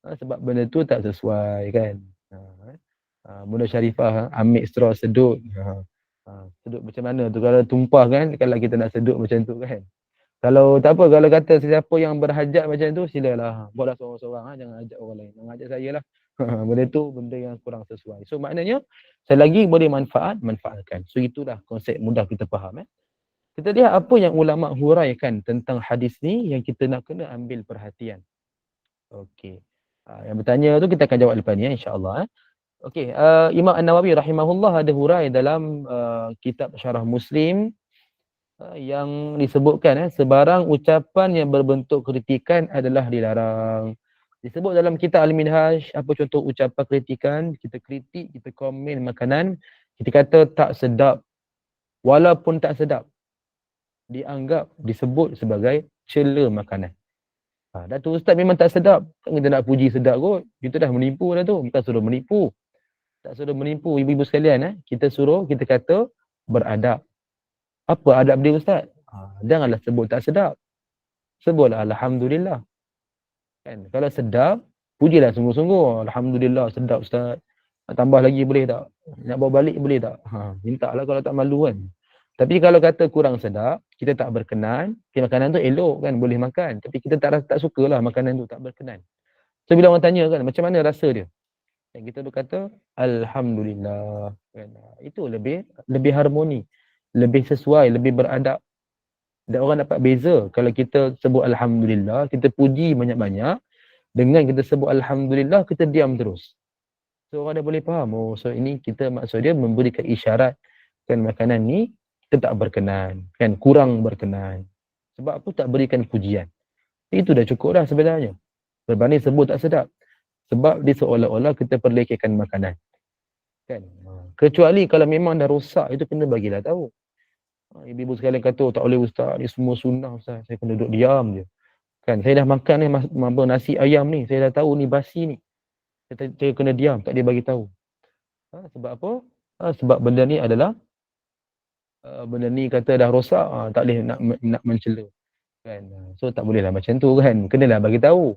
Speaker 2: Sebab benda tu tak sesuai kan. Bunda Syarifah ambil straw sedut. Sedut macam mana tu kalau tumpah kan, kalau kita nak sedut macam tu kan. Kalau tak apa, kalau kata sesiapa yang berhajat macam tu, silalah. Buatlah seorang-seorang, jangan ajak orang lain. Jangan ajak saya lah. Benda tu benda yang kurang sesuai. So maknanya, selagi boleh manfaatkan. So itulah konsep mudah kita faham. Kita lihat apa yang ulama huraikan tentang hadis ni yang kita nak kena ambil perhatian. Okey. Yang bertanya tu kita akan jawab lepas ni insya-Allah. Okey, Imam An-Nawawi rahimahullah ada hurai dalam kitab Syarah Muslim yang disebutkan sebarang ucapan yang berbentuk kritikan adalah dilarang. Disebut dalam kitab Al-Minhaj, apa contoh ucapan kritikan? Kita kritik, kita komen makanan, kita kata tak sedap. Walaupun tak sedap, dianggap, disebut sebagai cela makanan. Datuk Ustaz memang tak sedap. Tak kita nak puji sedap kot. Kita dah menipu dah tu. Bukan suruh menipu. Tak suruh menipu ibu-ibu sekalian. Kita suruh, kita kata beradab. Apa adab dia Ustaz? Janganlah sebut tak sedap. Sebutlah Alhamdulillah. Kan? Kalau sedap, pujilah sungguh-sungguh. Alhamdulillah sedap Ustaz. Nak tambah lagi boleh tak? Nak bawa balik boleh tak? Minta lah kalau tak malu kan. Tapi kalau kata kurang sedap, kita tak berkenan, makanan tu elok kan, boleh makan. Tapi kita tak sukalah makanan tu, tak berkenan. So bila orang tanya kan, macam mana rasa dia? Dan kita berkata, Alhamdulillah. Kan? Itu lebih harmoni, lebih sesuai, lebih beradab. Dan orang dapat beza. Kalau kita sebut Alhamdulillah, kita puji banyak-banyak. Dengan kita sebut Alhamdulillah, kita diam terus. So orang dah boleh faham, so ini kita maksud dia memberikan isyarat kan makanan ni kita tak berkenan, kan kurang berkenan. Sebab aku tak berikan pujian. Itu dah cukup dah sebenarnya. Berbanding sebut tak sedap. Sebab dia seolah-olah kita perlekehkan makanan. Kan? Kecuali kalau memang dah rosak, itu kena bagilah tahu. Ibu-ibu sekalian kata, tak boleh Ustaz, ni semua sunnah Ustaz. Saya kena duduk diam je. Kan? Saya dah makan ni, nasi ayam ni. Saya dah tahu ni basi ni. Saya kena diam, tak dia bagi tahu. Sebab apa? Sebab benda ni adalah benda ni kata dah rosak, tak boleh nak mencela. Kan? So tak bolehlah macam tu kan. Kenalah bagi tahu.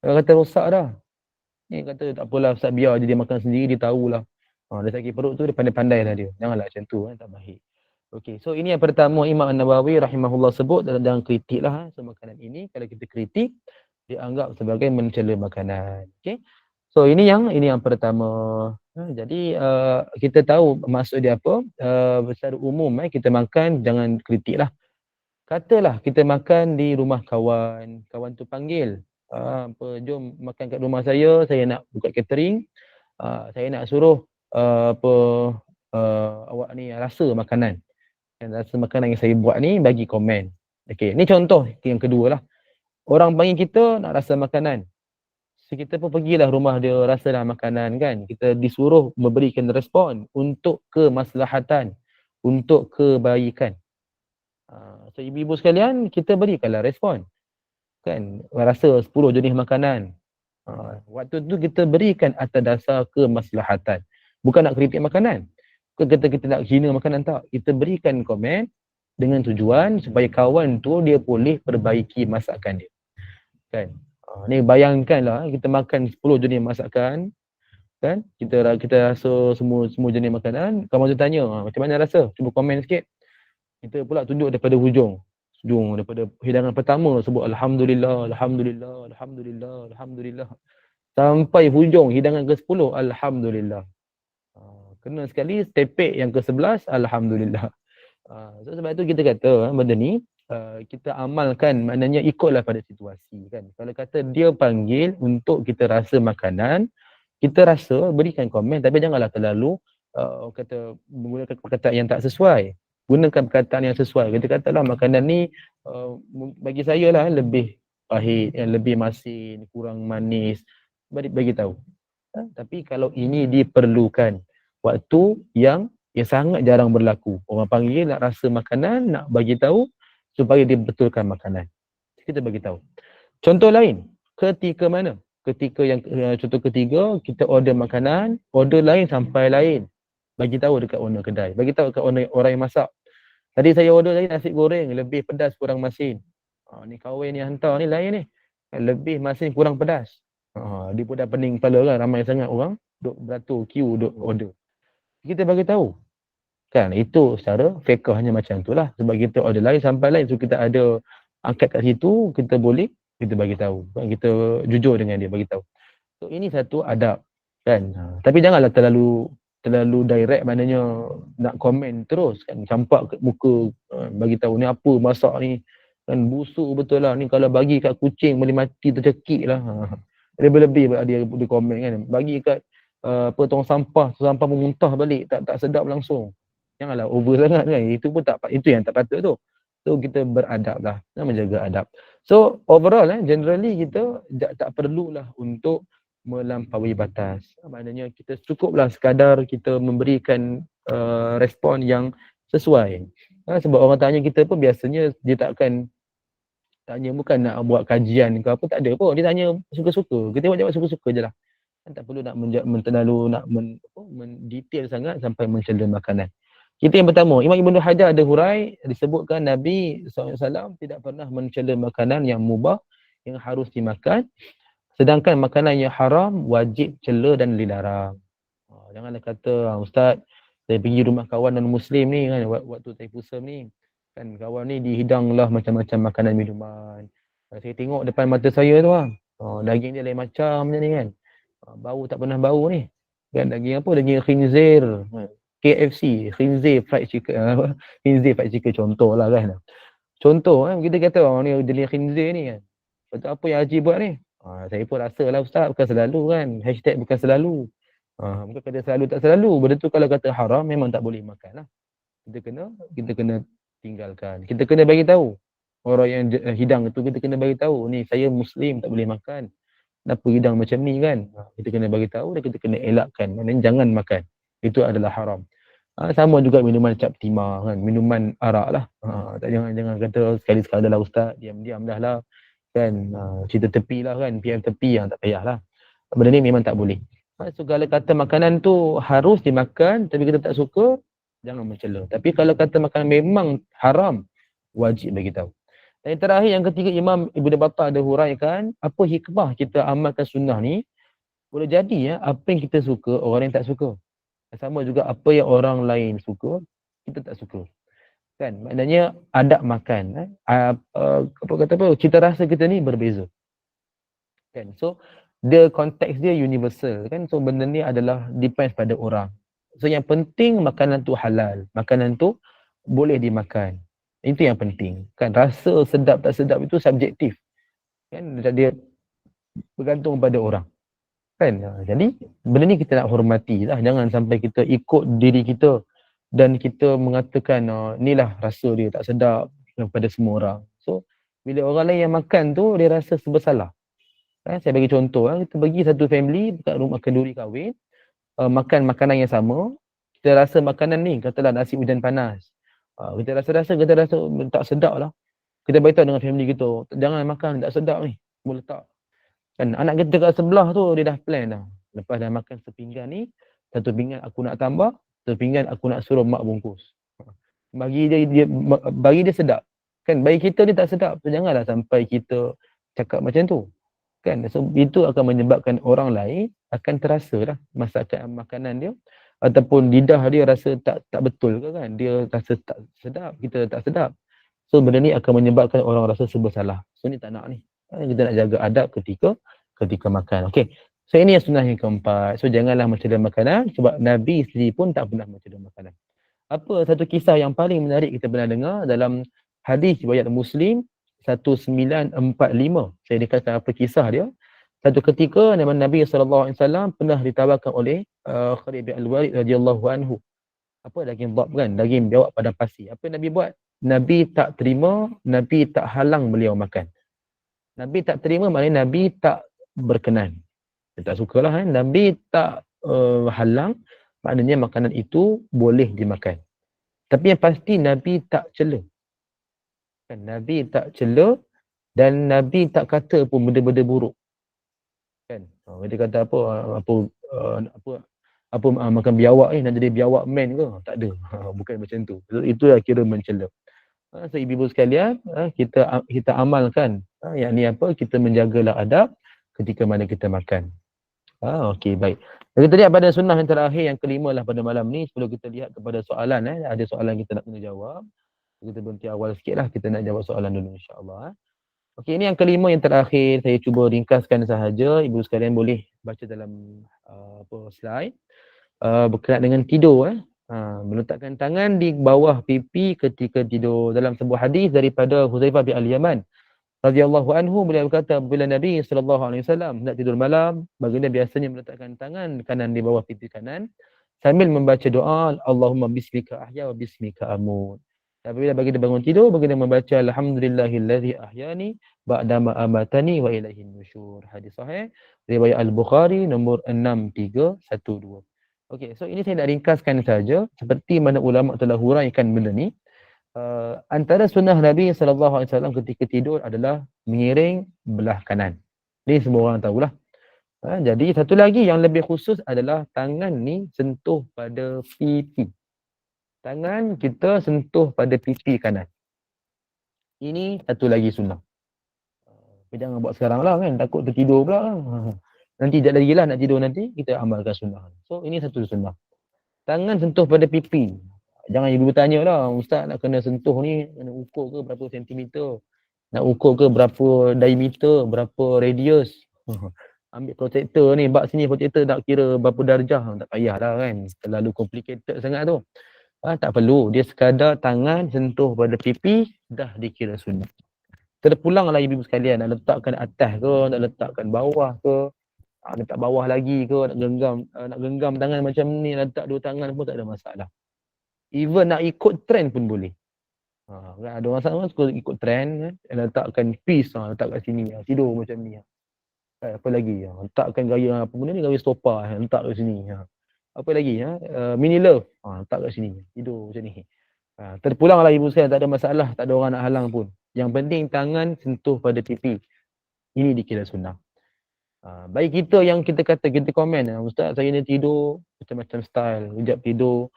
Speaker 2: Kalau kata rosak dah. Ni kata tak apalah Ustaz, biar je dia makan sendiri, dia tahulah. Dia sakit perut tu dia pandai-pandai lah dia. Janganlah macam tu kan, tak baik. Okey, so ini yang pertama Imam An-Nawawi rahimahullah sebut dalam kritik lah. So makanan ini kalau kita kritik, dianggap sebagai mencela makanan. Okey. So ini yang pertama. Jadi kita tahu maksud dia apa. Secara umum kita makan jangan kritik lah. Katalah kita makan di rumah kawan. Kawan tu panggil. Jom makan kat rumah saya nak buka catering. Saya nak suruh awak ni rasa makanan. Dan rasa makanan yang saya buat ni bagi komen. Okey, ni contoh yang kedua lah. Orang panggil kita nak rasa makanan. So, kita pun pergilah rumah dia, rasalah makanan kan. Kita disuruh memberikan respon untuk kemaslahatan, untuk kebaikan. So ibu-ibu sekalian, kita berikanlah respon. Kan, rasa 10 jenis makanan. Waktu tu kita berikan atas dasar kemaslahatan. Bukan nak kritik makanan. Bukan kata kita nak hina makanan, tak. Kita berikan komen dengan tujuan supaya kawan tu dia boleh perbaiki masakan dia. Kan? Ni bayangkanlah kita makan 10 jenis masakan, kan? Kita rasa semua jenis makanan. Kawan tu tanya, macam mana rasa? Cuba komen sikit. Kita pula tunjuk daripada hujung daripada hidangan pertama sebut Alhamdulillah, Alhamdulillah, Alhamdulillah, Alhamdulillah. Sampai hujung hidangan ke-10, Alhamdulillah. Kena sekali tepek yang ke-11, Alhamdulillah. So sebab tu kita kata benda ni kita amalkan, maknanya ikutlah pada situasi kan. Kalau kata dia panggil untuk kita rasa makanan, kita rasa berikan komen, tapi janganlah terlalu kata menggunakan perkataan yang tak sesuai. Gunakan perkataan yang sesuai. Kita katalah makanan ni bagi saya lah lebih pahit, lebih masin, kurang manis. bagi tahu. Tapi kalau ini diperlukan waktu yang sangat jarang berlaku. Orang panggil nak rasa makanan, nak bagi tahu supaya dia betulkan makanan. Kita bagi tahu. Contoh lain, ketika mana? Ketika yang contoh ketiga, kita order makanan, order lain sampai lain. Bagi tahu dekat owner kedai. Bagi tahu dekat owner, orang yang masak. Tadi saya order tadi nasi goreng, lebih pedas kurang masin. Ni kawan ni hantar ni lain ni. Lebih masin kurang pedas. Dia pun dah pening kepala kan, ramai sangat orang duk beratur queue duk order. Kita bagi tahu. Kan itu secara fiqhnya macam itulah. Sebab kita order lain sampai lain, so kita ada angkat kat situ, kita boleh kita bagi tahu. Kita jujur dengan dia, bagi tahu. So ini satu adab kan. Tapi janganlah terlalu direct, maknanya nak komen terus kan, campak kat muka, bagi tahu ni apa masak ni kan, busuk betul lah ni, kalau bagi kat kucing boleh mati tercekik lah. Lebih-lebih dia komen kan, bagi kat tong sampah pun muntah balik, tak sedap langsung. Janganlah over sangat kan, itu yang tak patut tu. So kita beradab lah, menjaga adab. So overall generally kita tak perlulah untuk melampaui batas. Maknanya kita cukuplah sekadar kita memberikan respon yang sesuai. Sebab orang tanya kita pun biasanya dia takkan tanya bukan nak buat kajian ke apa, tak ada pun. Dia tanya suka-suka. Kita jawab suka-suka je lah. Tak perlu nak terlalu mendetail sangat sampai mencela makanan. Kita yang pertama, Imam Ibn Hajar ada hurai, disebutkan Nabi SAW tidak pernah mencela makanan yang mubah, yang harus dimakan. Sedangkan makanan yang haram wajib cela dan dilarang. Janganlah kata, Ustaz, saya pergi rumah kawan non-Muslim ni kan, waktu saya pusam ni, kan kawan ni dihidanglah macam-macam makanan minuman. Saya tengok depan mata saya tu daging dia lain macam ni kan. Bau tak pernah bau ni. Kan daging apa? Daging khinzir. KFC, khinzir fried chicken. Khinzir fried chicken contoh lah kan. Contoh kita kata ni daging khinzir ni kan. Betul apa yang Haji buat ni? Saya pun rasa lah Ustaz, bukan selalu kan. Hashtag bukan selalu. Bukan kata selalu tak selalu. Benda tu kalau kata haram memang tak boleh makan lah. Kita kena tinggalkan. Kita kena bagi tahu. Orang yang hidang itu kita kena bagi tahu. Ni saya Muslim tak boleh makan. Kenapa hidang macam ni kan? Kita kena bagi tahu dan kita kena elakkan. Maknanya jangan makan. Itu adalah haram. Sama juga minuman cap timah kan. Minuman arak lah. Jangan kata sekali-sekala lah Ustaz. Diam-diam dah lah. Kan cerita tepi lah kan, PM tepi yang tak payah lah. Benda ni memang tak boleh. Segala kata makanan tu harus dimakan tapi kita tak suka, jangan mencela. Tapi kalau kata makanan memang haram, wajib bagi tahu. Dan yang terakhir, yang ketiga, Imam Ibn Battah ada huraikan apa hikmah kita amalkan sunnah ni. Boleh jadi apa yang kita suka orang yang tak suka. Sama juga apa yang orang lain suka, kita tak suka. Kan, maknanya adab makan cita rasa kita ni berbeza kan. So the konteks dia universal kan. So benda ni adalah depends pada orang. So yang penting makanan tu halal, makanan tu boleh dimakan, itu yang penting kan. Rasa sedap tak sedap itu subjektif kan, dia bergantung pada orang kan. Jadi benda ni kita nak hormati lah. Jangan sampai kita ikut diri kita dan kita mengatakan inilah rasa dia tak sedap kepada semua orang. So bila orang lain yang makan tu dia rasa bersalah. Saya bagi contoh, kita bagi satu family dekat rumah kenduri kahwin, makan makanan yang sama, kita rasa makanan ni katalah nasi udang panas. Kita rasa tak sedap lah. Kita beritahu dengan family kita, jangan makan, tak sedap ni. Boleh tak? Kan anak kita kat sebelah tu dia dah plan dah. Lepas dah makan sepinggan ni, satu pinggan aku nak tambah, satu pinggan aku nak suruh mak bungkus. Bagi dia sedap. Kan bagi kita ni tak sedap. So janganlah sampai kita cakap macam tu. Kan, so itu akan menyebabkan orang lain akan terasa lah masakan makanan dia ataupun lidah dia rasa tak betul ke kan, dia rasa tak sedap, kita tak sedap. So benda ni akan menyebabkan orang rasa bersalah. So ni tak nak ni. Kita nak jaga adab ketika makan. Okey. So ini yang sunnah yang keempat. So janganlah mencela makanan sebab Nabi sendiri pun tak pernah mencela makanan. Apa satu kisah yang paling menarik kita pernah dengar dalam hadis riwayat Muslim 1945. Saya dikatakan apa kisah dia. Satu ketika Nabi SAW pernah ditawarkan oleh Khalid bin Al-Walid radhiyallahu anhu. Apa daging dhab kan, daging biawak padang pasir. Apa Nabi buat? Nabi tak terima, Nabi tak halang beliau makan. Nabi tak terima maknanya Nabi tak berkenan. Dia tak sukalah kan. Nabi tak halang, maknanya makanan itu boleh dimakan. Tapi yang pasti Nabi tak cela. Kan? Nabi tak cela dan Nabi tak kata pun benda-benda buruk. Kan? Dia kata makan biawak ni nak jadi biawak man ke? Tak ada. Bukan macam tu. Itu kira mencela. So ibu-ibu sekalian, kita amalkan yang ni apa, kita menjagalah adab ketika mana kita makan. Okey, baik. Jadi tadi pada sunnah yang terakhir, yang kelima lah pada malam ni, sebelum kita lihat kepada soalan, ada soalan kita nak kena jawab. Kita berhenti awal sikit lah, kita nak jawab soalan dulu insyaAllah. Okey, ini yang kelima yang terakhir, saya cuba ringkaskan sahaja. Ibu sekalian boleh baca dalam slide. Berkenaan dengan tidur. Meletakkan tangan di bawah pipi ketika tidur. Dalam sebuah hadis daripada Huzaifah bin Al-Yaman radhiyallahu anhu, beliau berkata bila Nabi SAW hendak tidur malam, baginda biasanya meletakkan tangan kanan di bawah pipi kanan sambil membaca doa Allahumma bismika ahya wa bismika amut. Apabila baginda bangun tidur, baginda membaca alhamdulillahillazi ahyani ba'dama amatani wa ilaihin nusyur. Hadis sahih riwayat Al-Bukhari nombor 6312. Okey, so ini saya nak ringkaskan saja seperti mana ulama telah huraikan benda ni. Antara sunnah Nabi SAW ketika tidur adalah mengiring belah kanan. Ini semua orang tahulah. Jadi satu lagi yang lebih khusus adalah tangan ni sentuh pada pipi. Tangan kita sentuh pada pipi kanan. Ini satu lagi sunnah. Jangan buat sekarang lah kan, takut tertidur pula lah. Nanti tak lagi lah nak tidur nanti, kita amalkan sunnah. So ini satu sunnah. Tangan sentuh pada pipi. Jangan ibu bertanya lah, ustaz nak kena sentuh ni, kena ukur ke berapa sentimeter, nak ukur ke berapa diameter, berapa radius. Ambil protektor ni, bak sini protektor tak kira berapa darjah, tak payah lah kan, terlalu complicated sangat tu. Tak perlu, dia sekadar tangan sentuh pada pipi, dah dikira sunnah. Terpulanglah ibu sekalian, nak letakkan atas ke, nak letakkan bawah ke, nak letak bawah lagi ke, nak genggam tangan macam ni, letak dua tangan pun tak ada masalah. Even nak ikut trend pun boleh. Ada orang sana suka ikut trend kan, letakkan piece, letak kat sini, tidur macam ni. Apa lagi? Letakkan gaya apa benda ni, gaya sofa, letak kat sini. Apa lagi? Mini love, letak kat sini, tidur macam ni. Terpulanglah ibu saya, tak ada masalah, tak ada orang nak halang pun. Yang penting tangan sentuh pada pipi. Ini dikira sunnah. Baik kita yang kita kata, kita komen, ustaz saya ni tidur macam-macam style, sekejap tidur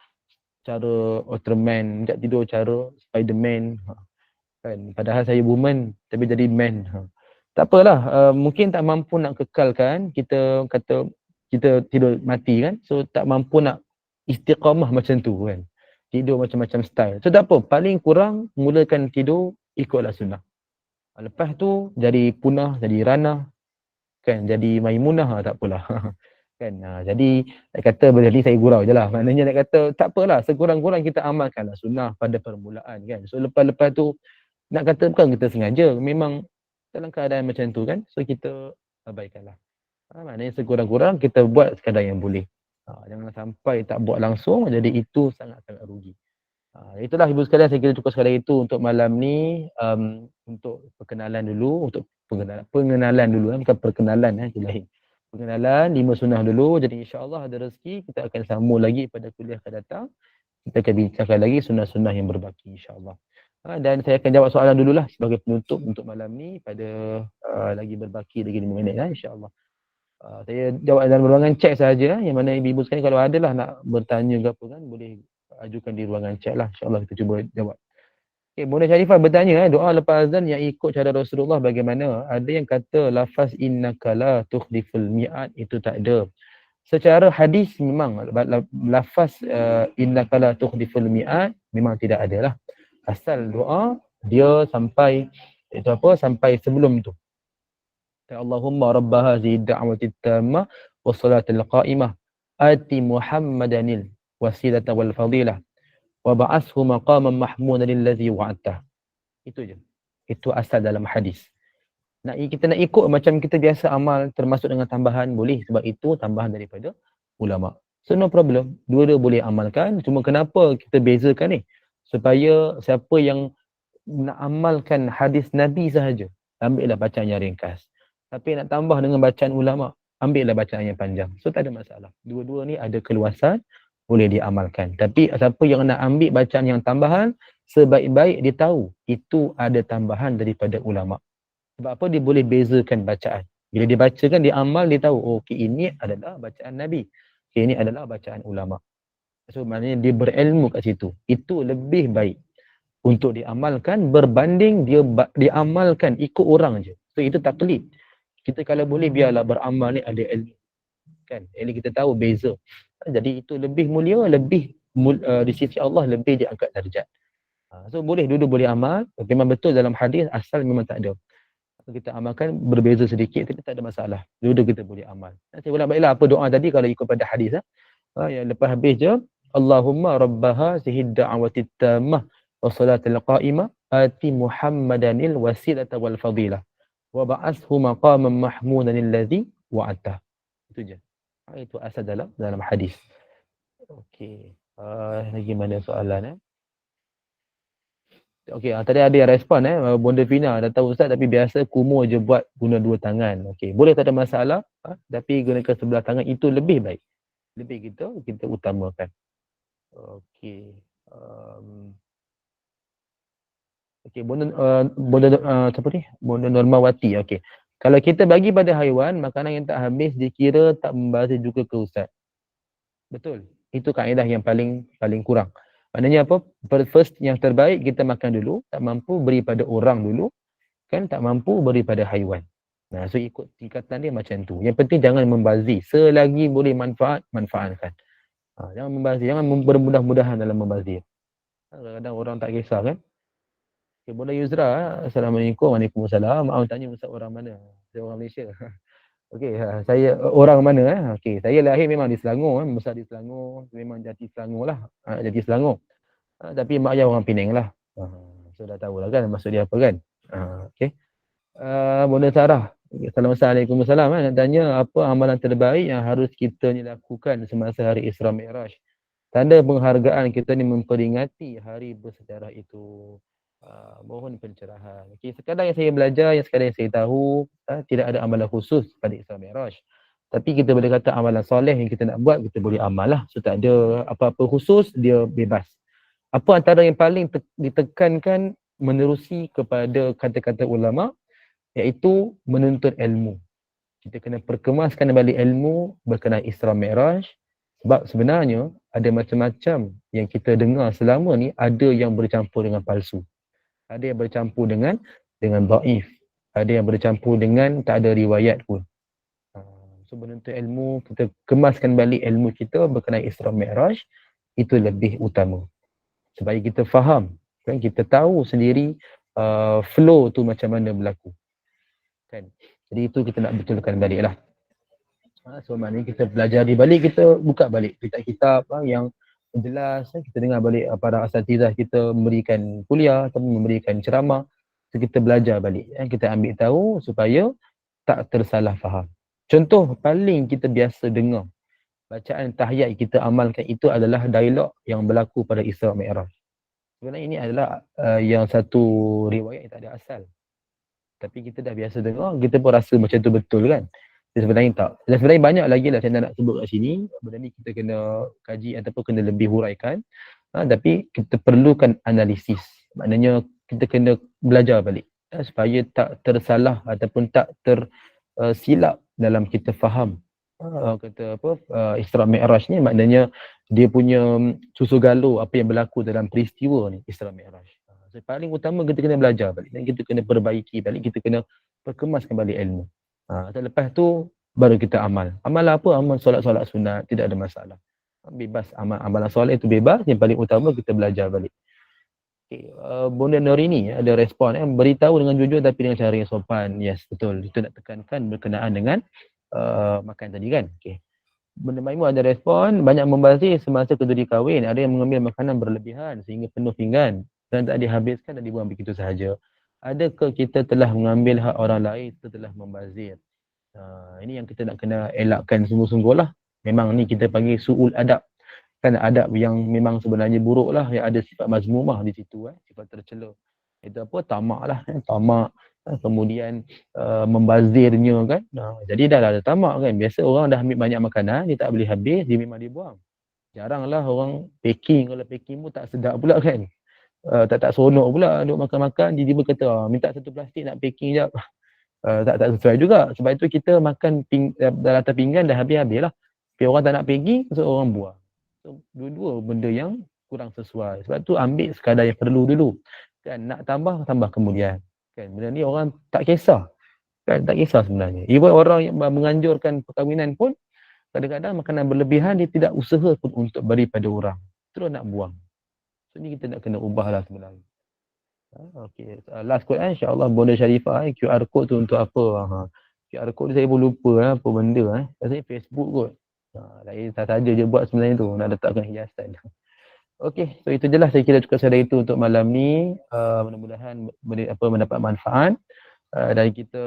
Speaker 2: cara Ultraman, sekejap tidur cara Spiderman. Kan? Padahal saya woman tapi jadi man. Tak apalah, mungkin tak mampu nak kekalkan, kita kata kita tidur mati kan, so tak mampu nak istiqamah macam tu kan, tidur macam-macam style. So tak apa, paling kurang mulakan tidur ikutlah sunnah. Lepas tu jadi punah, jadi ranah kan, jadi Maimunah, tak apalah. Kan, jadi nak kata benda ni saya gurau je lah, maknanya nak kata tak apalah, sekurang-kurang kita amalkanlah sunnah pada permulaan kan. So lepas tu nak kata bukan kita sengaja, memang dalam keadaan macam tu kan, so kita abaikanlah. Maknanya sekurang-kurang kita buat sekadar yang boleh. Jangan sampai tak buat langsung, jadi itu sangat-sangat rugi. Itulah ibu sekalian, saya kira cukup sekadar itu untuk malam ni. Untuk perkenalan dulu, untuk pengenalan dulu, bukan perkenalan itu lain. Pengenalan 5 sunnah dulu. Jadi insya-Allah ada rezeki kita akan sambung lagi pada kuliah akan datang. Kita akan bincangkan lagi sunnah-sunnah yang berbaki insya-Allah. Dan saya akan jawab soalan dululah sebagai penutup untuk malam ni pada lagi berbaki lagi 5 minit insya-Allah. Saya jawab dalam ruangan chat saja, yang mana ibu-ibu sekalian kalau ada lah nak bertanya ke apa kan, boleh ajukan di ruangan chat lah, insya-Allah kita cuba jawab. Okay, Bunda Syarifah bertanya, doa lepas azan yang ikut cara Rasulullah bagaimana? Ada yang kata lafaz innaka la tukhliful mi'ad itu tak ada. Secara hadis memang lafaz innaka la tukhliful mi'ad memang tidak ada lah. Asal doa dia sampai itu apa? Sampai sebelum tu. Allahumma rabba hadhihi da'wati tammah was salatil qa'imah ati Muhammadanil wasilata wal fadilah wa ba'athu maqaman mahmudan allazi wa'adtah. Itu je. Itu asal dalam hadis. Kita nak ikut macam kita biasa amal termasuk dengan tambahan boleh, sebab itu tambahan daripada ulama. So no problem. Dua-dua boleh amalkan. Cuma kenapa kita bezakan ni? Supaya siapa yang nak amalkan hadis Nabi sahaja, ambillah bacaan yang ringkas. Tapi nak tambah dengan bacaan ulama, ambillah bacaan yang panjang. So tak ada masalah. Dua-dua ni ada keluasan, boleh diamalkan. Tapi siapa yang nak ambil bacaan yang tambahan, sebaik-baik dia tahu itu ada tambahan daripada ulama. Sebab apa? Dia boleh bezakan bacaan. Bila dia bacakan, dia amal, dia tahu, oh, okay, ini adalah bacaan Nabi. Okay, ini adalah bacaan ulama. So maknanya dia berilmu kat situ. Itu lebih baik untuk diamalkan berbanding dia amalkan ikut orang je. So itu taklid. Kita kalau boleh biarlah beramal ni ada ilmu. Kan? Jadi kita tahu beza. Jadi itu lebih mulia, di sisi Allah lebih diangkat darjat. So boleh, dua-dua boleh amal. Memang betul dalam hadis asal memang tak ada. Kita amalkan berbeza sedikit tapi tak ada masalah. Dua-dua kita boleh amal. Saya ulang baliklah apa doa tadi kalau ikut pada hadis. Yang lepas habis je, Allahumma rabbaha sihid da'awatit tammah wa salatil qa'imah ati Muhammadanil wasilata wal fadilah wa ba'athu maqaman mahmudan alladhi wa'ata. Itu je. Itu asal dalam hadis. Okey. Lagi mana soalan Okey, tadi ada yang respon Bonda Fina dah tahu Ustaz tapi biasa kumur je buat guna dua tangan. Okey, boleh tak ada masalah, tapi gunakan sebelah tangan itu lebih baik. Lebih kita utamakan. Okey. Okey, siapa ni? Bonda Normawati. Okey. Kalau kita bagi pada haiwan, makanan yang tak habis dikira tak membazir juga ke Ustaz. Betul. Itu kaedah yang paling kurang. Maknanya apa? First yang terbaik kita makan dulu, tak mampu beri pada orang dulu, kan tak mampu beri pada haiwan. Nah, so ikut tingkatan dia macam tu. Yang penting jangan membazir. Selagi boleh manfaatkan. Jangan membazir, jangan bermudah-mudahan dalam membazir. Kadang-kadang orang tak kisah kan. Okay, Bonda Yusra, Assalamualaikum. Waalaikumsalam. Maaf tanya Ustaz orang mana? Saya orang Malaysia. Okey, saya orang mana Okey, saya lahir memang di Selangor besar di Selangor, memang jati Selangor lah. Jati Selangor. Tapi mak ayah orang Penang lah. So dah tahulah kan maksud dia apa kan. Okey. Bonda Sarah. Assalamualaikum. Nak tanya apa amalan terbaik yang harus kita ni lakukan semasa hari Isra Mi'raj? Tanda penghargaan kita ni memperingati hari bersejarah itu. Mohon pencerahan. Okey, sekadar yang saya belajar, sekadar yang saya tahu, tidak ada amalan khusus pada Isra Mi'raj. Tapi kita boleh kata amalan soleh yang kita nak buat, kita boleh amal lah. So tak ada apa-apa khusus, dia bebas. Apa antara yang paling ditekankan menerusi kepada kata-kata ulama, iaitu menuntut ilmu. Kita kena perkemaskan balik ilmu berkenaan Isra Mi'raj. Sebab sebenarnya ada macam-macam yang kita dengar selama ni, ada yang bercampur dengan palsu. Ada yang bercampur dengan dhaif. Ada yang bercampur dengan tak ada riwayat pun. So menuntut ilmu, kita kemaskan balik ilmu kita berkenaan Isra Mi'raj, itu lebih utama. Supaya kita faham, kan, kita tahu sendiri flow tu macam mana berlaku. Kan? Jadi itu kita nak betulkan balik lah. So maknanya kita belajar di balik, kita buka balik kitab-kitab yang jelas, kita dengar balik para asatizah kita memberikan kuliah atau memberikan ceramah, so kita belajar balik, kita ambil tahu supaya tak tersalah faham. Contoh paling kita biasa dengar, bacaan tahiyat kita amalkan itu adalah dialog yang berlaku pada Isra Mi'raj. Sebenarnya ini adalah yang satu riwayat yang tak ada asal. Tapi kita dah biasa dengar, kita pun rasa macam tu betul kan. Sebenarnya tak. Dan sebenarnya banyak lagi lah saya nak sebut kat sini. Benda ni kita kena kaji ataupun kena lebih huraikan. Tapi kita perlukan analisis. Maknanya kita kena belajar balik. Supaya tak tersalah ataupun tak tersilap dalam kita faham. Kata apa, Isra Mi'raj ni maknanya dia punya susu galuh apa yang berlaku dalam peristiwa ni, Isra Mi'raj. So, paling utama kita kena belajar balik. Dan kita kena perbaiki balik. Kita kena perkemaskan balik ilmu. Lepas tu baru kita amal. Amal apa? Amal solat-solat sunat, tidak ada masalah. Bebas amalan solat itu bebas, yang paling utama kita belajar balik. Okay. Bonda Norini ada respon, beritahu dengan jujur tapi dengan cara yang sopan. Yes, betul. Itu nak tekankan berkenaan dengan makan tadi kan. Okay. Bonda Maimu ada respon, banyak membazir semasa kedua kahwin. Ada yang mengambil makanan berlebihan sehingga penuh pinggan dan tak dihabiskan dan dibuang begitu sahaja. Adakah kita telah mengambil hak orang lain setelah membazir? Ini yang kita nak kena elakkan sungguh-sungguh lah. Memang ni kita panggil su'ul adab. Kan adab yang memang sebenarnya buruk lah. Yang ada sifat mazmumah di situ. Sifat tercela. Itu apa? Tamak lah. Tamak. kemudian membazirnya kan. Jadi dah ada tamak kan. Biasa orang dah ambil banyak makanan, dia tak boleh habis, dia memang dia buang. Jaranglah orang packing, kalau packing pun tak sedap pula kan. Tak seronok pula duk makan-makan, dia tiba kata minta satu plastik nak packing jap. Tak sesuai juga. Sebab itu kita makan dalam atas pinggan dah habis-habis lah. Tapi orang tak nak packing, so orang buang. So, dua-dua benda yang kurang sesuai. Sebab tu ambil sekadar yang perlu dulu. Kan nak tambah kemudian. Kan benda ni orang tak kisah. Kan tak kisah sebenarnya. Even orang yang menganjurkan perkahwinan pun kadang-kadang makanan berlebihan dia tidak usaha pun untuk beri pada orang. Terus nak buang. So ni kita nak kena ubahlah sebenarnya. Okey, last quote insya-Allah Bonda Sharifah QR code tu untuk apa? QR code saya pun lupa apa benda Rasanya Facebook kot. Lain tak saja je buat sebenarnya tu, nak letakkan hiasan. Okey, so itu je lah saya kira cukup sekadar itu untuk malam ni. Mudah-mudahan mendapat manfaat. Dan kita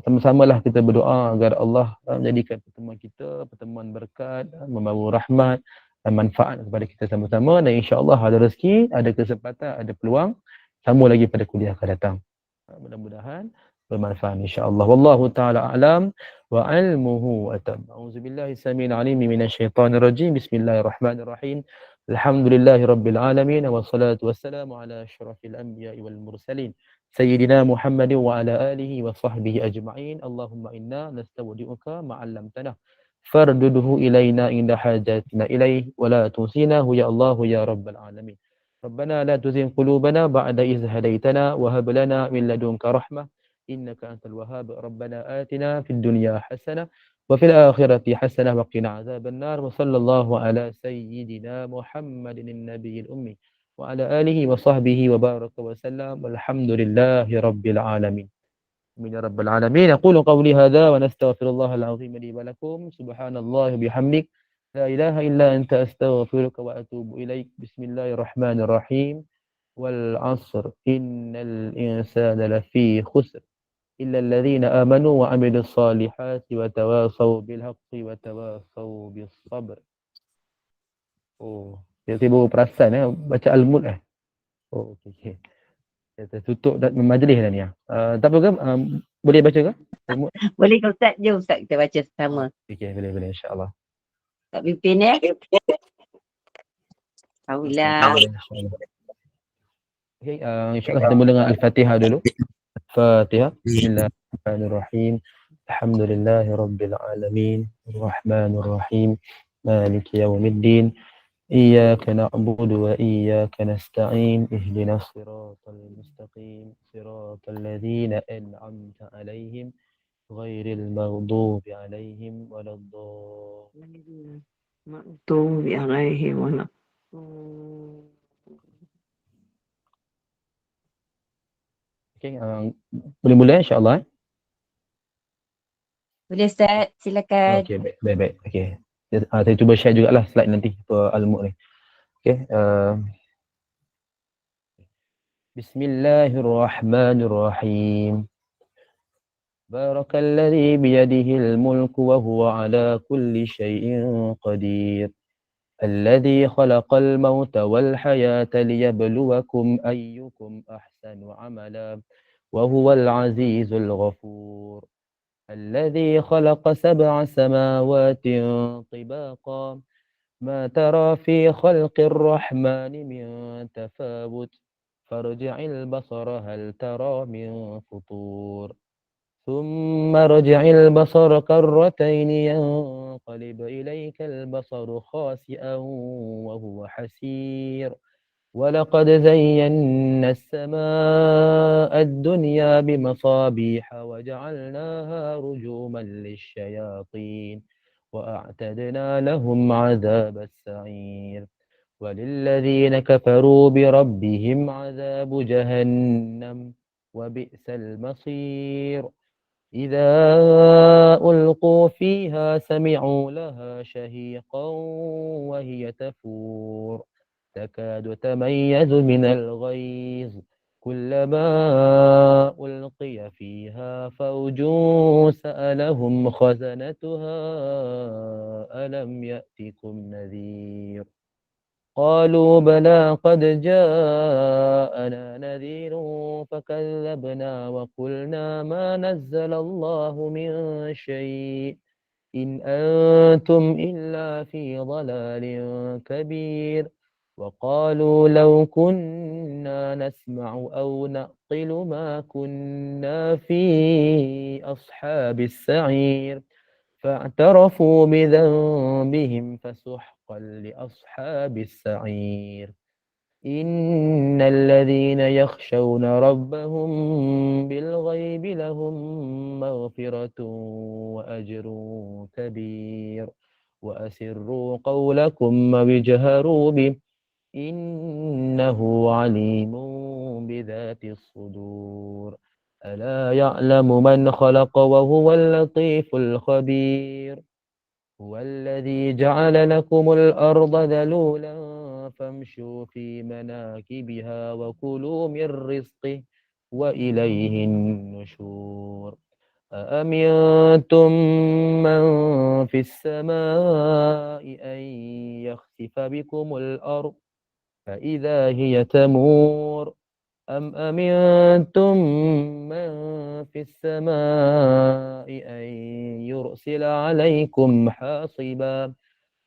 Speaker 2: sama-samalah kita berdoa agar Allah menjadikan pertemuan kita pertemuan berkat, membawa rahmat dan manfaat kepada kita sama-sama, dan insya-Allah ada rezeki, ada kesempatan, ada peluang sambung lagi pada kuliah akan datang. Mudah-mudahan bermanfaat insya-Allah. Wallahu taala alam wa ilmuhu atam. Auzubillahi samil alim minasyaitonir rajim. Bismillahirrahmanirrahim. Alhamdulillahirabbil alamin wassalatu wassalamu ala asyrafil anbiya'i wal mursalin. Sayyidina Muhammad wa ala alihi wa sahbihi ajma'in. Allahumma inna nastaudi'uka ma 'allamtana farduduhu ilaina inda hajatina ilaih wa la tusinahu ya Allah ya rabbal alamin. ربنا لا تزغ قلوبنا بعد إذ هديتنا وهب لنا من لدنك رحمة إنك أنت الوهاب. ربنا آتنا في الدنيا حسنة وفي الآخرة حسنة وقنا عذاب النار. وصلى الله على سيدنا محمد النبي الأمي وعلى آله وصحبه وبارك وسلم والحمد لله رب العالمين. من رب العالمين. أقول قولي هذا ونستغفر الله العظيم لي ولكم. سبحان الله وبحمدك لا إله إلا أنت أستغفرك وأتوب إليك. بسم الله الرحمن الرحيم. والعصر إن الإنسان لفي خسر إلا الذين آمنوا وعملوا الصالحات وتواصوا بالحق وتواصوا بالصبر. Oh, tiba-tiba perasan baca Al-Mulk Oh, okey. Kita tutup majlis dah ni. Tak apa ke? Boleh baca ke? Al-Mulk?
Speaker 1: Boleh ke Ustaz? Jom Ustaz kita baca sama.
Speaker 2: Okey, boleh insya-Allah.
Speaker 1: Tak pimpin ya. Alhamdulillah.
Speaker 2: Okay, insyaAllah kita mula dengan Al-Fatihah dulu. Al-Fatihah. Bismillahirrahmanirrahim. Alhamdulillahi Rabbil Alamin. Ar-Rahmanir-Rahim. Maliki yawmiddin. Iyyaka na'budu wa iyyaka nasta'in. Ihdinas siratal mustaqim. Siratal ladzina an'amta 'alaihim ghairil maghdubi 'alaihim waladdallin.
Speaker 1: Maghdubi 'alaihim waladdallin.
Speaker 2: Okay, boleh mula insya-Allah.
Speaker 1: Boleh Ustaz, silakan.
Speaker 2: Okey, baik. Okey. Saya cuba share jugalah slide nanti Al-Mulk ni. Okey. Bismillahirrahmanirrahim. Barakalladzi biyadihil mulku wa huwa ala kulli syai'in qadir. الذي خلق الموت والحياة ليبلوكم أيكم أحسن عملا وهو العزيز الغفور. الذي خلق 7 سماوات طباقا ما ترى في خلق الرحمن من تفاوت فارجع البصر هل ترى من فطور ثم ارجع البصر كرتين ينقلب إليك البصر خاسئا وهو حسير ولقد زينا السماء الدنيا بمصابيح وجعلناها رجوما للشياطين وأعتدنا لهم عذاب السعير وللذين كفروا بربهم عذاب جهنم وبئس المصير إذا ألقوا فيها سمعوا لها شهيقا وهي تفور تكاد تميز من الغيظ كلما ألقي فيها فوج سألهم خزنتها ألم يأتكم نذير قالوا بلى قد جاءنا نذير فكذبنا وقلنا ما نزل الله من شيء إن أنتم إلا في ضلال كبير وقالوا لو كنا نسمع أو نعقل ما كنا في أصحاب السعير فاعترفوا بذنبهم فسحقا لأصحاب السعير إن الذين يخشون ربهم بالغيب لهم مغفرة وأجر كبير وأسروا قولكم واجهروا به إنه عليم بذات الصدور ألا يعلم من خلق وهو اللطيف الخبير هو الذي جعل لكم الأرض ذلولا فامشوا في مناكبها وكلوا من رزقه وإليه النشور أأمنتم من في السماء أن يخسف بكم الأرض فإذا هي تمور أم أمنتم من في السماء أن يرسل عليكم حاصبا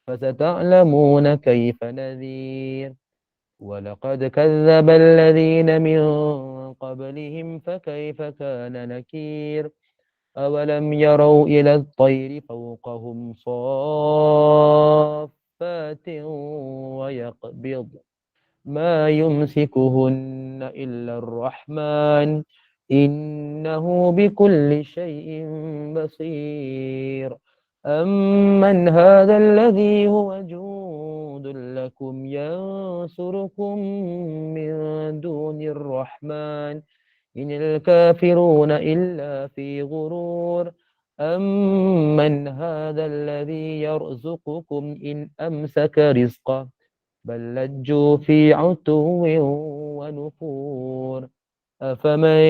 Speaker 2: فستعلمون كيف نذير ولقد كذب الذين من قبلهم فكيف كان نكير أولم يروا إلى الطير فوقهم صافات ويقبض ما يمسكهن إلا الرحمن إنه بكل شيء بصير أمن هذا الذي هو جود لكم ينصركم من دون الرحمن إن الكافرون إلا في غرور أمن هذا الذي يرزقكم إن أمسك رزقه بل لجوا في عتو ونفور أفمن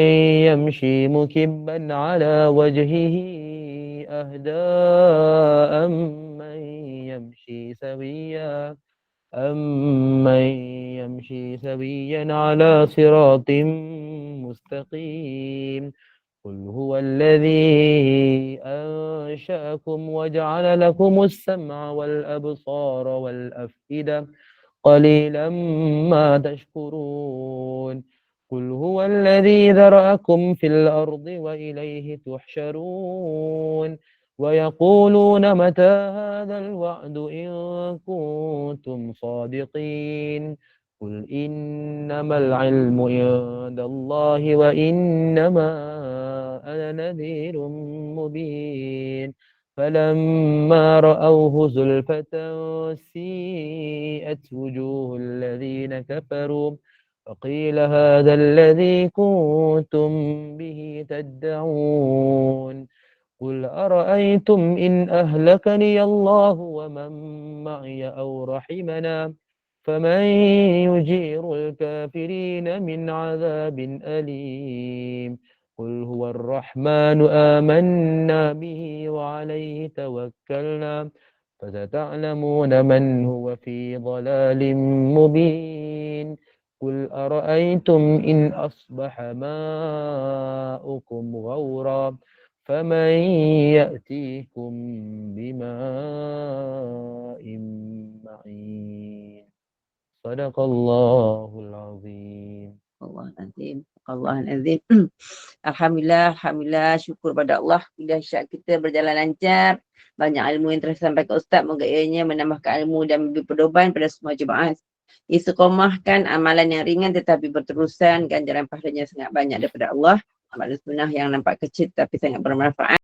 Speaker 2: يمشي مكبا على وجهه أهدى أمن يمشي سويا على صراط مستقيم قل هو الذي أنشأكم وجعل لكم السمع والأبصار والأفئدة قليلا ما تشكرون قل هو الذي ذرأكم في الأرض وإليه تحشرون ويقولون متى هذا الوعد إن كنتم صادقين قل إنما العلم عند الله وإنما أنا نذير مبين فلما رأوه زلفة سيئت وجوه الذين كفروا فقيل هذا الذي كنتم به تدعون قل أرأيتم إن أهلكني الله ومن معي أو رحمنا فمن يجير الكافرين من عذاب أليم قل هو الرحمن آمنا به وعليه توكلنا فستعلمون من هو في ضلال مبين قل أرأيتم إن أصبح ماؤكم غورا فمن يأتيكم بماء معين صدق الله العظيم.
Speaker 1: Allah Azim. Alhamdulillah, syukur pada Allah bila syak kita berjalan lancar. Banyak ilmu yang tersampaikan Ustaz, moga ianya menambahkan ilmu dan memberi pedoman pada semua jemaah. Istiqomahkan amalan yang ringan tetapi berterusan, ganjaran pahalanya sangat banyak daripada Allah. Amal sunnah yang nampak kecil tapi sangat bermanfaat.